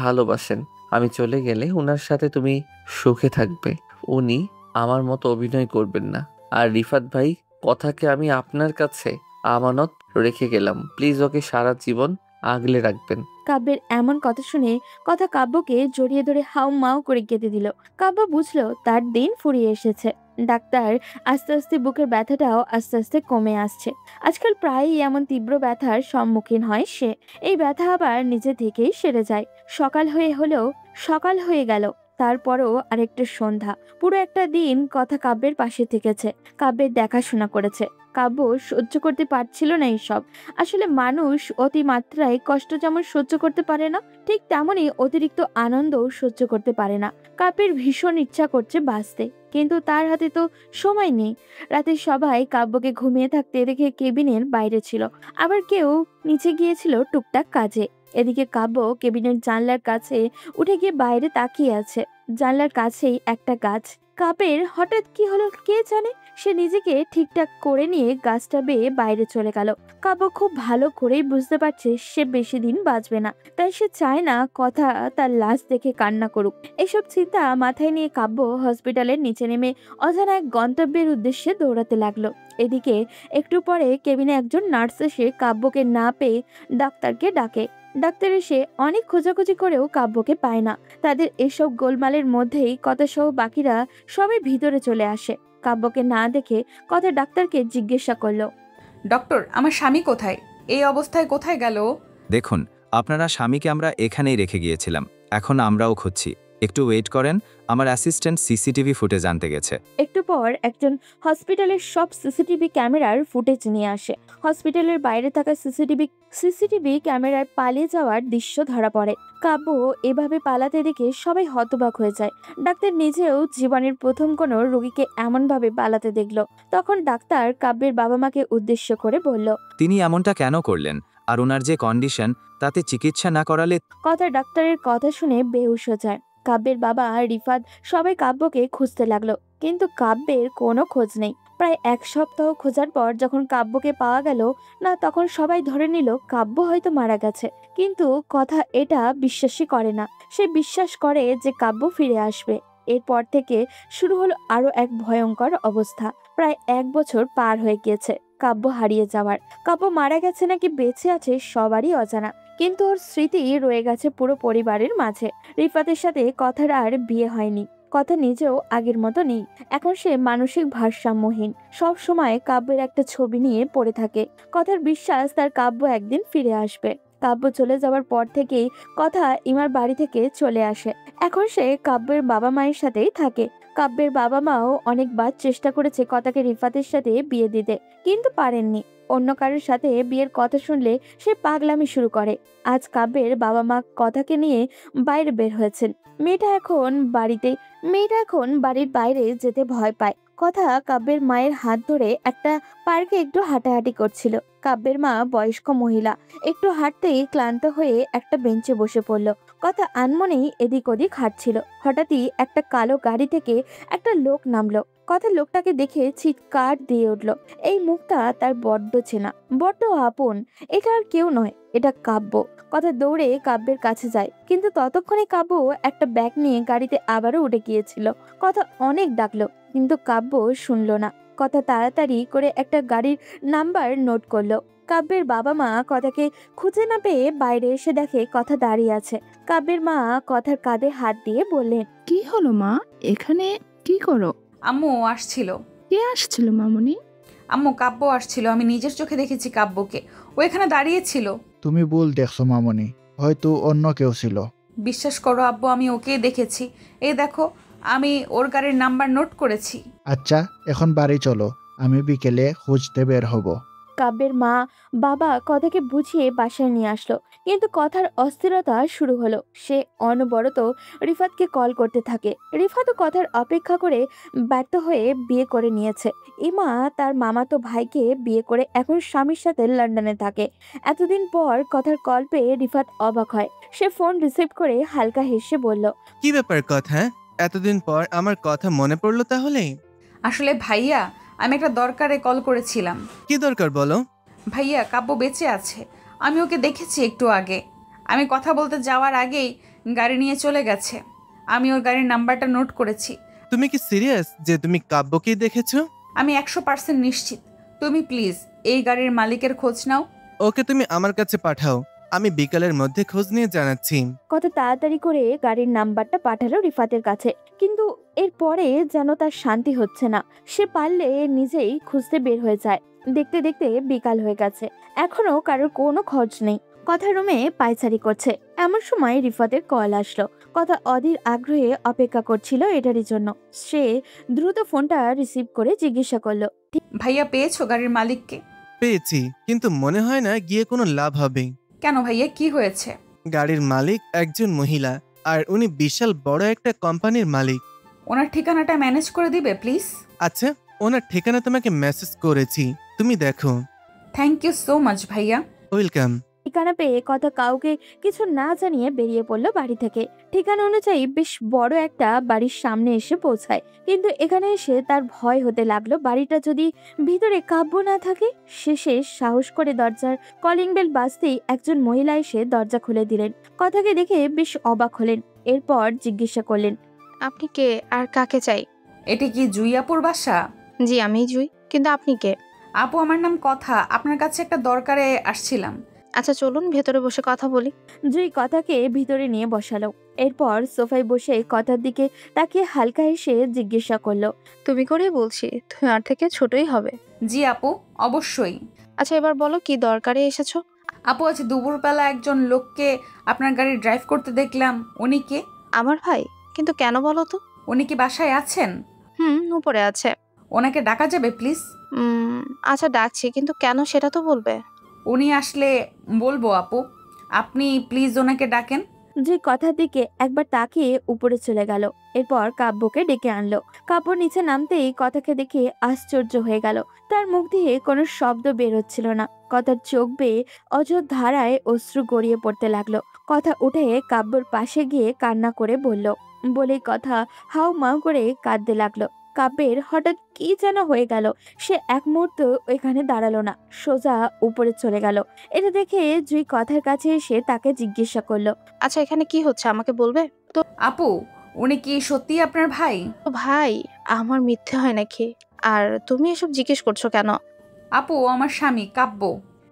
B: ভালোবাসেন। আমি চলে গেলে ওনার সাথে তুমি সুখে থাকবে। উনি আমার মতো অভিনয় করবেন না। আর রিফাত ভাই, কথাকে আমি আপনার কাছে আমানত রেখে গেলাম। প্লিজ ওকে সারা জীবন আগলে রাখবেন।
D: কাব্যের এমন কথা শুনে কথা কাব্যকে জড়িয়ে ধরে হাউ মাউ করে কেঁদে দিল। কাব্য বুঝলো তার দিন ফুরিয়ে এসেছে। ডাক্তার আস্তে আস্তে বুকের ব্যথাটাও আস্তে আস্তে কমে আসছে। আজকাল প্রায়ই এমন তীব্র ব্যথার সম্মুখীন হয় সে। এই ব্যথা আবার নিজে থেকেই সেরে যায়। সকাল হয়ে গেল। তারপরও আরেকটা সন্ধ্যা। পুরো একটা দিন কথা কাব্যের পাশে থেকেছে, কাব্যের দেখাশোনা করেছে। কাব্য সহ্য করতে পারছিল না এইসব। আসলে মানুষ অতিমাত্রায় কষ্ট যেমন সহ্য করতে পারে না, ঠিক তেমনই অতিরিক্ত আনন্দও সহ্য করতে পারে না। কাব্যের ভীষণ ইচ্ছা করছে বাঁচতে, কিন্তু তার হাতে তো সময় নেই। রাতে সবাই কাব্যকে ঘুমিয়ে থাকতে দেখে কেবিনের বাইরে ছিল, আবার কেউ নিচে গিয়েছিল টুকটাক কাজে। এদিকে কাব্য কেবিনের জানলার কাছে উঠে গিয়ে বাইরে তাকিয়ে আছে। জানলার কাছেই একটা গাছ। কাব্যের হঠাৎ কি হলো কে জানে, সে নিজেকে ঠিকঠাক করে নিয়ে গাছটা বেয়ে বাইরে চলে গেল। কাব্য খুব ভালো করেই বুঝতে পারছে সে বেশি দিন বাঁচবে না, তাই সে চায় না কথা তার লাশ দেখে কান্না করুক। এসব চিন্তা মাথায় নিয়ে কাব্য হসপিটালের নিচে নেমে অজানা এক গন্তব্যের উদ্দেশ্যে দৌড়াতে লাগলো। এদিকে একটু পরে কেবিনে একজন নার্স এসে কাব্যকে না পেয়ে ডাক্তারকে ডাকে। ডাক্তার এসে অনেক খোঁজাখুঁজি করেও কাব্যকে পায় না। তাদের এসব গোলমালের মধ্যেই কথা সহ বাকিরা সবাই ভিতরে চলে আসে। কাব্যকে না দেখে কথা ডাক্তারকে জিজ্ঞাসা করলো,
E: ডক্টর, আমার স্বামী কোথায়? এই অবস্থায় কোথায় গেল?
J: দেখুন, আপনারা স্বামীকে আমরা এখানেই রেখে গিয়েছিলাম। এখন আমরাও খুঁজছি। একটু ওয়েট করেন, আমার অ্যাসিস্ট্যান্ট সিসিটিভি ফুটেজ আনতে গেছে।
D: একটু পর একজন হসপিটালের সব সিসিটিভি ক্যামেরার ফুটেজ নিয়ে আসে। হসপিটালের বাইরে থাকা সিসিটিভি ক্যামেরায় পালিয়ে যাওয়ার দৃশ্য ধরা পড়ে। কাব্য এভাবে পালাতে দেখে সবাই হতবাক হয়ে যায়। ডাক্তার নিজেও জীবনের প্রথম কোনো রোগীকে এমনভাবে পালাতে দেখল। তখন ডাক্তার কাব্যের বাবা মাকে উদ্দেশ্য করে বলল,
J: তিনি এমনটা কেন করলেন? আর ওনার যে কন্ডিশন, তাতে চিকিৎসা না করালে।
D: কথা ডাক্তারের কথা শুনে বেহুশ হয়ে যায়। কাব্যের বাবা রিফাত সবাই কাব্যকে খুঁজতে লাগলো, কিন্তু কাব্যের কোনো খোঁজ নেই। প্রায় 1 সপ্তাহ খোঁজার পর যখন কাব্যকে পাওয়া গেল না, তখন সবাই ধরে নিল কাব্য হয়তো মারা গেছে। কিন্তু কথা এটা বিশ্বাসই করে না। সে বিশ্বাস করে যে কাব্য ফিরে আসবে। এরপর থেকে শুরু হলো আরো এক ভয়ঙ্কর অবস্থা। প্রায় 1 বছর পার হয়ে গিয়েছে কাব্য হারিয়ে যাওয়ার। কাব্য মারা গেছে নাকি বেঁচে আছে সবারই অজানা, কিন্তু ওর স্মৃতি রয়ে গেছে পুরো পরিবারের মাঝে। রিফাতের সাথে কথার আর বিয়ে হয়নি। কথা নিজেও আগের মতো নেই। এখন সে মানসিক ভারসাম্যহীন। সব সময় কাব্যের একটা ছবি নিয়ে পড়ে থাকে। কথার বিশ্বাস তার কাব্য একদিন ফিরে আসবে। কাব্য চলে যাওয়ার পর থেকেই কথা ইমার বাড়ি থেকে চলে আসে। এখন সে কাব্যের বাবা মায়ের সাথেই থাকে। কাব্যের বাবা মাও অনেকবার চেষ্টা করেছে কথাকে রিফাতের সাথে বিয়ে দিতে, কিন্তু পারেননি। অন্য কারোর সাথে বিয়ের কথা শুনলে সে পাগলামি শুরু করে। আজ কাব্যের বাবা মা কথাকে নিয়ে বাইরে বের হয়েছেন। মেয়েটা এখন বাড়ির বাইরে যেতে ভয় পায়। কথা কাব্যের মায়ের হাত ধরে একটা পার্কে একটু হাঁটাহাঁটি করছিল। কাব্যের মা বয়স্ক মহিলা, একটু হাঁটতেই ক্লান্ত হয়ে একটা বেঞ্চে বসে পড়ল। কথা আনমনেই এদিক ওদিক হাঁটছিল। হঠাৎই একটা কালো গাড়ি থেকে একটা লোক নামলো। কথা লোকটাকে দেখে চিৎকার দিয়ে উঠল। এই মুখটা তার বড্ড চেনা, বড্ড আপন। এটা আর কেউ নয়, এটা কাব্য। কথা দৌড়ে কাব্যের কাছে যায়, কিন্তু ততক্ষণে কাব্য একটা ব্যাগ নিয়ে গাড়িতে আবারও উঠে গিয়েছিল। কথা অনেক ডাকলো, কিন্তু কাব্য শুনলো না। কথা তাড়াতাড়ি করে একটা গাড়ির নাম্বার নোট করলো। কাব্যের বাবা মা কথাকে খুঁজে না পেয়ে বাইরে এসে দেখে কথা দাঁড়িয়ে আছে। কাব্যের মা কথার কাঁধে হাত দিয়ে বললেন,
C: কি হলো মা, এখানে কি করো?
E: আম্মু আসছিল।
C: কে আসছিল মামুনি?
E: আম্মু কাব্য আসছিল, আমি নিজের চোখে দেখেছি কাব্যকে, ও এখানে দাঁড়িয়ে ছিল।
A: তুমি ভুল দেখছো মামনি, হয়তো অন্য কেউ ছিল।
E: বিশ্বাস করো আব্বু, আমি ওকেই দেখেছি। এই দেখো, আমি ওর গাড়ির নাম্বার নোট করেছি।
A: আচ্ছা, এখন বাড়ি চলো, আমি বিকেলে খুঁজতে বের হব।
D: কাব্যের মা বাবা কথাকে বুঝিয়ে বাসায় নিয়ে আসলো, কিন্তু কথার অস্থিরতা শুরু হলো। সে অনবরত রিফাতকে কল করতে থাকে। রিফাতও কথার অপেক্ষা করে ব্যর্থ হয়ে বিয়ে করে নিয়েছে। ইমা তার মামাতো ভাইকে বিয়ে করে এখন স্বামীর সাথে লন্ডনে থাকে। এতদিন পর কথার কল পেয়ে রিফাত অবাক হয়। সে ফোন রিসিভ করে হালকা হেসে বলল,
I: কি ব্যাপার কথা, এতদিন পর আমার কথা মনে পড়লো তাহলে?
E: আসলে ভাইয়া, আমি একটা দরকারে কল করেছিলাম।
I: কি দরকার বলো?
E: ভাইয়া, কাব্য বেঁচে আছে, আমি ওকে দেখেছি একটু আগে। আমি কথা বলতে যাওয়ার আগেই গাড়ি নিয়ে চলে গেছে। আমি ওর গাড়ির নাম্বারটা নোট করেছি।
I: তুমি কি সিরিয়াস যে তুমি কাব্যকেই দেখেছো?
E: আমি 100% নিশ্চিত। তুমি প্লিজ এই গাড়ির মালিকের খোঁজ নাও।
I: ওকে তুমি আমার কাছে পাঠাও, আমি বিকালের মধ্যে খোঁজ নিয়ে জানাচ্ছি।
D: কত তাড়াতাড়ি করে গাড়ির নাম্বারটা পাঠালো রিফাতের কাছে, কিন্তু এরপরে যেন তার শান্তি হচ্ছে না। সে পারলে নিজেই খুঁজতে বের হয়ে যায়। দেখতে দেখতে বিকাল হয়ে গেছে, এখনো কারোর কোনো খোঁজ নেই। কথা রুমে পায়চারি করছে, এমন সময় রিফাতের কল আসলো। কথা অধীর আগ্রহে অপেক্ষা করছিল এটারই জন্য। সে দ্রুত ফোনটা রিসিভ করে জিজ্ঞাসা করলো,
E: ভাইয়া, পেয়েছো গাড়ির মালিককে?
I: পেয়েছি, কিন্তু মনে হয় না গিয়ে কোনো লাভ হবে।
E: কেন ভাইয়া, কি হয়েছে?
I: গাড়ির মালিক একজন মহিলা, আর উনি বিশাল বড় একটা কোম্পানির মালিক।
E: ওনার ঠিকানাটা ম্যানেজ করে দিবে প্লিজ?
I: আচ্ছা, ওনার ঠিকানা তোমাকে মেসেজ করেছি, তুমি দেখো।
E: থ্যাংক ইউ সো মাচ ভাইয়া।
I: ওয়েলকাম।
D: ঠিকানা পেয়ে কথা কাউকে কিছু না জানিয়ে বেরিয়ে পড়লো বাড়ি থেকে। ঠিকানা অনুযায়ী বেশ বড় একটা বাড়ির সামনে এসে পৌঁছায়, কিন্তু এখানে এসে তার ভয় হতে লাগলো। বাড়িটা যদি ভিতরে কাব্য না থাকে। শেষে সাহস করে দরজার কলিং বেল বাজতেই একজন মহিলা এসে দরজা খুলে দিলেন। কথাকে দেখে বেশ অবাক হলেন। এরপর জিজ্ঞাসা করলেন,
K: আপনি কে আর কাকে চাই?
E: এটা কি জুইয়াপুর বাসা?
K: জি, আমি জুই, কিন্তু আপনি কে?
E: আপু, আমার নাম কথা, আপনার কাছে একটা দরকারে আসছিলাম।
K: আচ্ছা চলুন ভেতরে বসে কথা বলি।
D: জুই কথাকে ভিতরে নিয়ে বসালো। এরপর সোফায় বসে কথার দিকে তাকিয়ে হালকা হেসে জিজ্ঞাসা করলো,
K: তুমি করেই বলছি, তুমি আর থেকে ছোটই হবে।
E: জি আপু, অবশ্যই।
K: আচ্ছা এবার বলো কি দরকারে এসেছো?
E: আপু, আজ দুপুরবেলা একজন লোককে আপনার গাড়ি ড্রাইভ করতে দেখলাম। উনি কে?
K: আমার ভাই। কিন্তু কেন বলো তো?
E: উনি কি বাসায় আছেন?
K: উপরে আছে।
E: ওনাকে ডাকা যাবে প্লিজ?
K: আচ্ছা ডাকছি, কিন্তু কেন সেটা তো বলবে।
E: উনি আসলে বলবো আপু, আপনি প্লিজ ওনাকে ডাকেন।
D: যে কথার দিকে একবার তাকিয়ে উপরে চলে গেল। এরপর কাব্যকে ডেকে আনলো। কাব্য নিচে নামতেই কথাকে দেখে আশ্চর্য হয়ে গেল। তার মুখ দিয়ে কোনো শব্দ বের হচ্ছিল না। কথার চোখ বেয়ে অঝোর ধারায় অশ্রু গড়িয়ে পড়তে লাগলো। কথা উঠে কাব্যর পাশে গিয়ে কান্না করে বলেই কথা হাউ মাউ করে কাঁদতে লাগলো। কাব্যের হঠাৎ কি যেন হয়ে গেল। সে এক মুহূর্ত ওইখানে দাঁড়ালো না, সোজা উপরে চলে গেল। এটা দেখে জুই কথার কাছে এসে তাকে জিজ্ঞাসা করলো,
K: আচ্ছা এখানে কি হচ্ছে আমাকে বলবে তো?
E: আপু, উনি কি সত্যি আপনার ভাই?
K: ভাই? আমার মিথ্যে হয় নাকি? আর তুমি এসব জিজ্ঞেস করছো কেন?
E: আপু, ও আমার স্বামী কাব্য।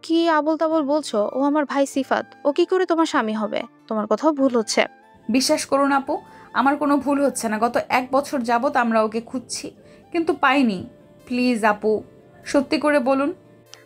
K: কি আবল তাবল বলছো? ও আমার ভাই সিফাত, ও কি করে তোমার স্বামী হবে? তোমার কোথাও ভুল হচ্ছে।
E: বিশ্বাস করুন আপু, আমার কোনো ভুল হচ্ছে না। গত 1 বছর যাবত আমরা ওকে খুঁজছি, কিন্তু পাইনি। প্লিজ আপু, সত্যি করে বলুন।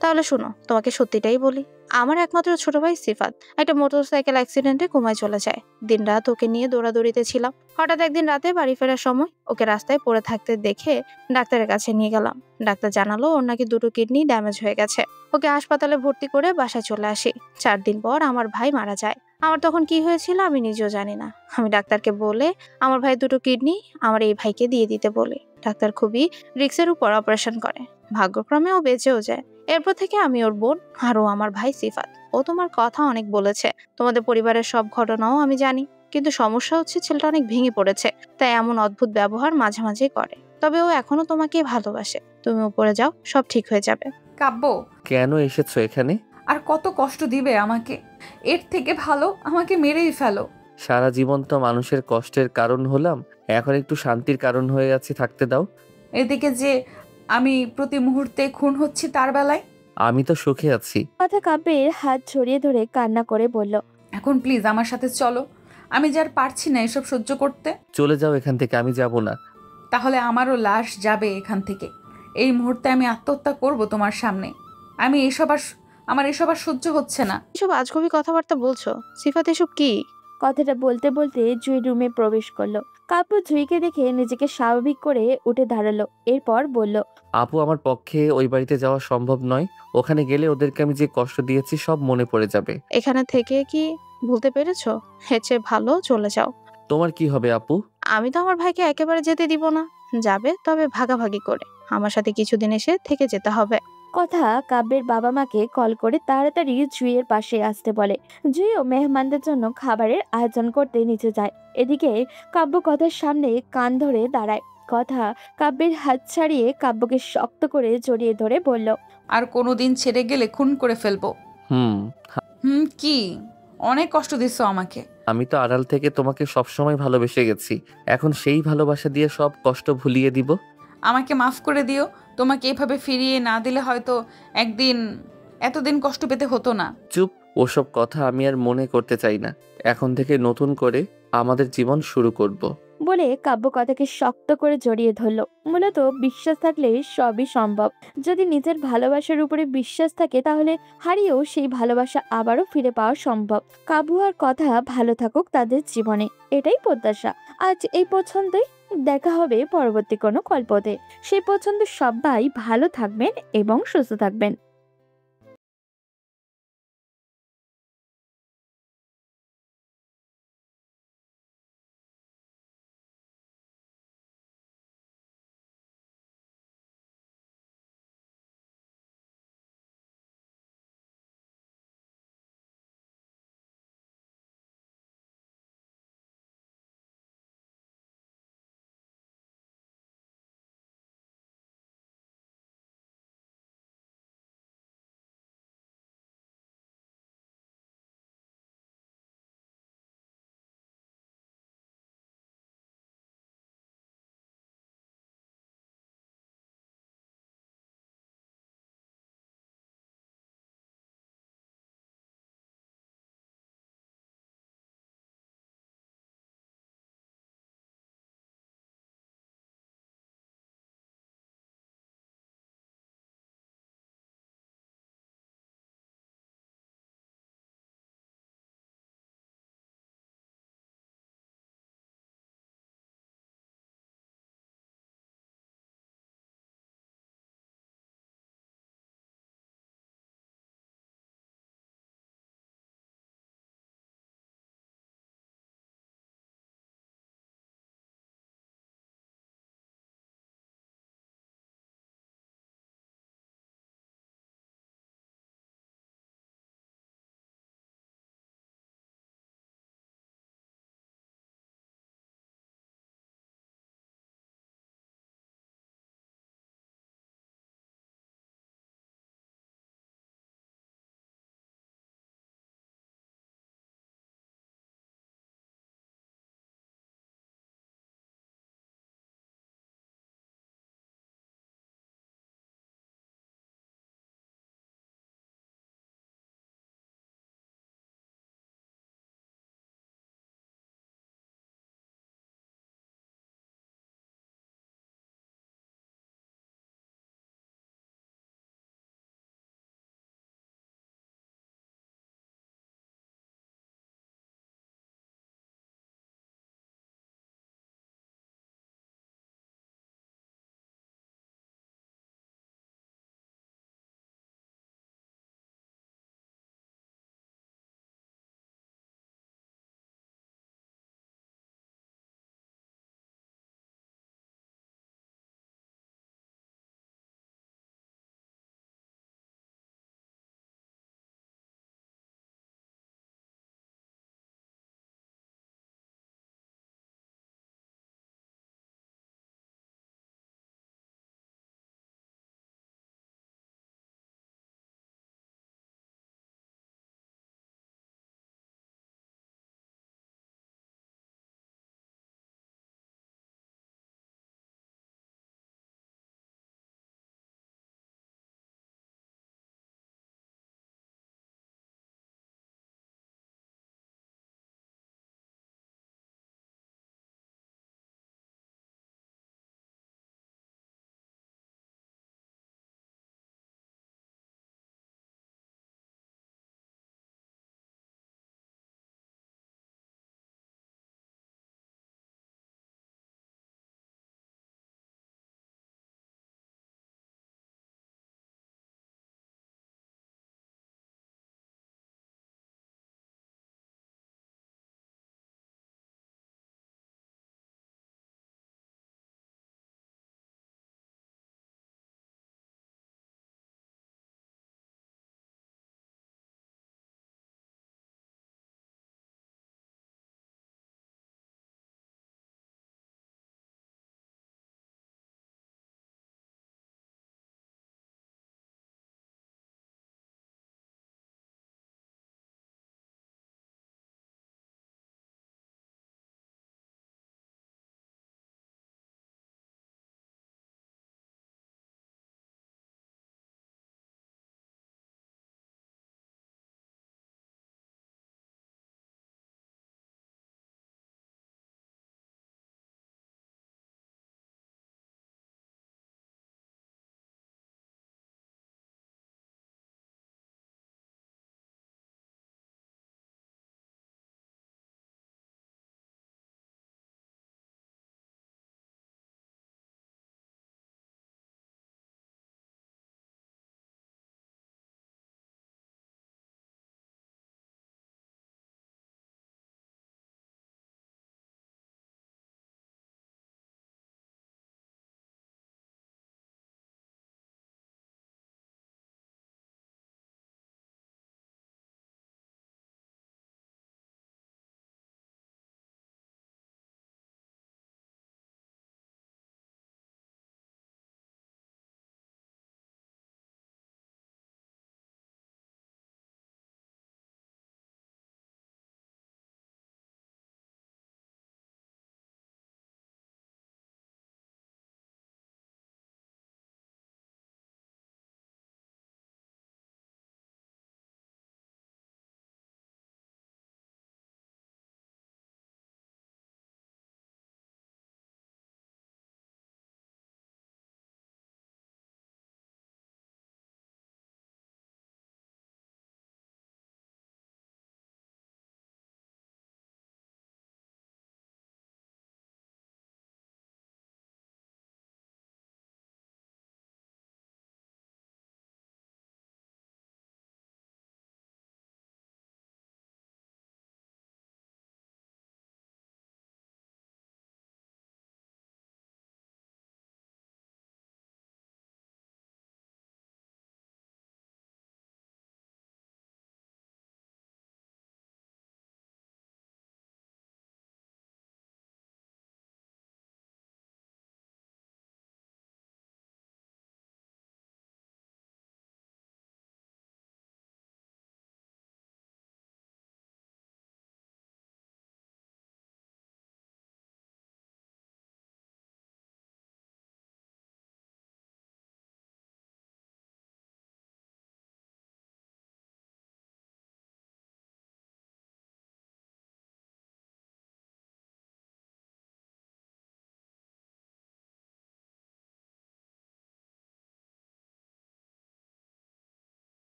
K: তাহলে শোনো, তোমাকে সত্যিটাই বলি। আমার একমাত্র ছোট ভাই সিফাত একটা মোটরসাইকেল অ্যাক্সিডেন্টে কোমায় চলে যায়। দিনরাত ওকে নিয়ে দৌড়াদৌড়িতে ছিলাম। হঠাৎ একদিন রাতে বাড়ি ফেরার সময় ওকে রাস্তায় পড়ে থাকতে দেখে ডাক্তারের কাছে নিয়ে গেলাম। ডাক্তার জানালো ওর নাকি 2টো কিডনি ড্যামেজ হয়ে গেছে। ওকে হাসপাতালে ভর্তি করে বাসায় চলে আসি। 4 দিন পর আমার ভাই মারা যায়। আমার তখন কি হয়েছিল আমি নিজেও জানি না। আমি ডাক্তারকে বলে আমার ভাই 2টো কিডনি আমার এই ভাইকে দিয়ে দিতে বলি। ডাক্তার খুবই রিস্কের উপর অপারেশন করে। ভাগ্যক্রমে ও বেঁচেও যায়। এরপর থেকে আমি ওর বোন আর ও আমার ভাই সিফাত। ও তোমার কথা অনেক বলেছে, তোমাদের পরিবারের সব ঘটনাও আমি জানি, কিন্তু সমস্যা হচ্ছে ছেলেটা অনেক ভেঙে পড়েছে, তাই এমন অদ্ভুত ব্যবহার মাঝে মাঝে করে। তবে ও এখনো তোমাকে ভালোবাসে। তুমি উপরে যাও, সব ঠিক হয়ে যাবে।
E: কাব্য,
B: কেন এসেছো এখানে?
E: আর কত কষ্ট দিবে আমাকে? এর থেকে ভালো আমাকে মেরেই ফেলো।
B: সারা জীবন তো মানুষের কষ্টের কারণ হলাম, এখন একটু শান্তির কারণ হয়ে যাচ্ছি, থাকতে দাও।
E: এদিকে যে আমি প্রতি মুহূর্তে খুন হচ্ছি তার বেলায়।
B: আমি তো সুখে আছি।
D: কথা কাব্যের হাত ছড়িয়ে ধরে কান্না করে বলল,
E: এখন প্লিজ আমার সাথে চলো। আমি যে আর পারছি না এসব সহ্য করতে।
B: চলে যাও এখান থেকে, আমি যাব না।
E: তাহলে আমারও লাশ যাবে এখান থেকে। এই মুহূর্তে আমি আত্মহত্যা করব তোমার সামনে। আমার এসব আর সহ্য হচ্ছে না।
K: এসব আজগবি কথাবার্তা বলছো সিফাত, এসব কি?
D: কথাটা বলতে বলতে জুই রুমে প্রবেশ করলো। কাব্য জুইকে দেখে নিজেকে স্বাভাবিক করে উঠে দাঁড়ালো। এরপর বলল,
B: আপু, আমার পক্ষে ওই বাড়িতে যাওয়া সম্ভব নয়। ওখানে গেলে ওদেরকে আমি যে কষ্ট দিয়েছি সব মনে পড়ে যাবে।
K: এখানে থেকে কি ভুলতে পেরেছো? এর চেয়ে ভালো চলে যাও।
B: তোমার কি হবে আপু?
K: আমি তো আমার ভাইকে একেবারে যেতে দিব না। যাবে তবে ভাগাভাগি করে। আমার সাথে কিছুদিন এসে থেকে যেতে হবে।
D: কথা কাব্যের বাবা মাকে কল করে তাড়াতাড়ি জুইয়ের পাশে আসতে বলে। জুইও মেহমানদের জন্য খাবারের আয়োজন করতে নিচে যায়। এদিকে কাব্য কথার সামনে কান ধরে দাঁড়ায়। কথা কাব্যের হাত ছাড়িয়ে কাব্যকে শক্ত করে জড়িয়ে ধরে বলল,
E: আর কোনোদিন ছেড়ে গেলে খুন করে ফেলবো। কি অনেক কষ্ট দিচ্ছ আমাকে।
B: আমি তো আড়াল থেকে তোমাকে সবসময় ভালোবেসে গেছি। এখন সেই ভালোবাসা দিয়ে সব কষ্ট ভুলিয়ে দিব।
E: আমাকে মাফ করে দিও। তোমাকে এভাবে ফিরিয়ে না দিলে হয়তো এতদিন কষ্ট পেতে হতো না।
B: চুপ, ওসব কথা আমি আর মনে করতে চাই না। এখন থেকে নতুন করে আমাদের জীবন শুরু করব।
D: বলে কাব্য কথাকে শক্ত করে জড়িয়ে ধরলো। মূলত বিশ্বাস থাকলে সবই সম্ভব। যদি নিজের ভালোবাসার উপরে বিশ্বাস থাকে তাহলে হারিয়েও সেই ভালোবাসা আবারও ফিরে পাওয়া সম্ভব। কাব্য আর কথা ভালো থাকুক তাদের জীবনে, এটাই প্রত্যাশা। আজ এই পছন্দই। দেখা হবে পরবর্তী কোনো গল্পতে। সেই পছন্দ সবাই ভালো থাকবেন এবং সুস্থ থাকবেন।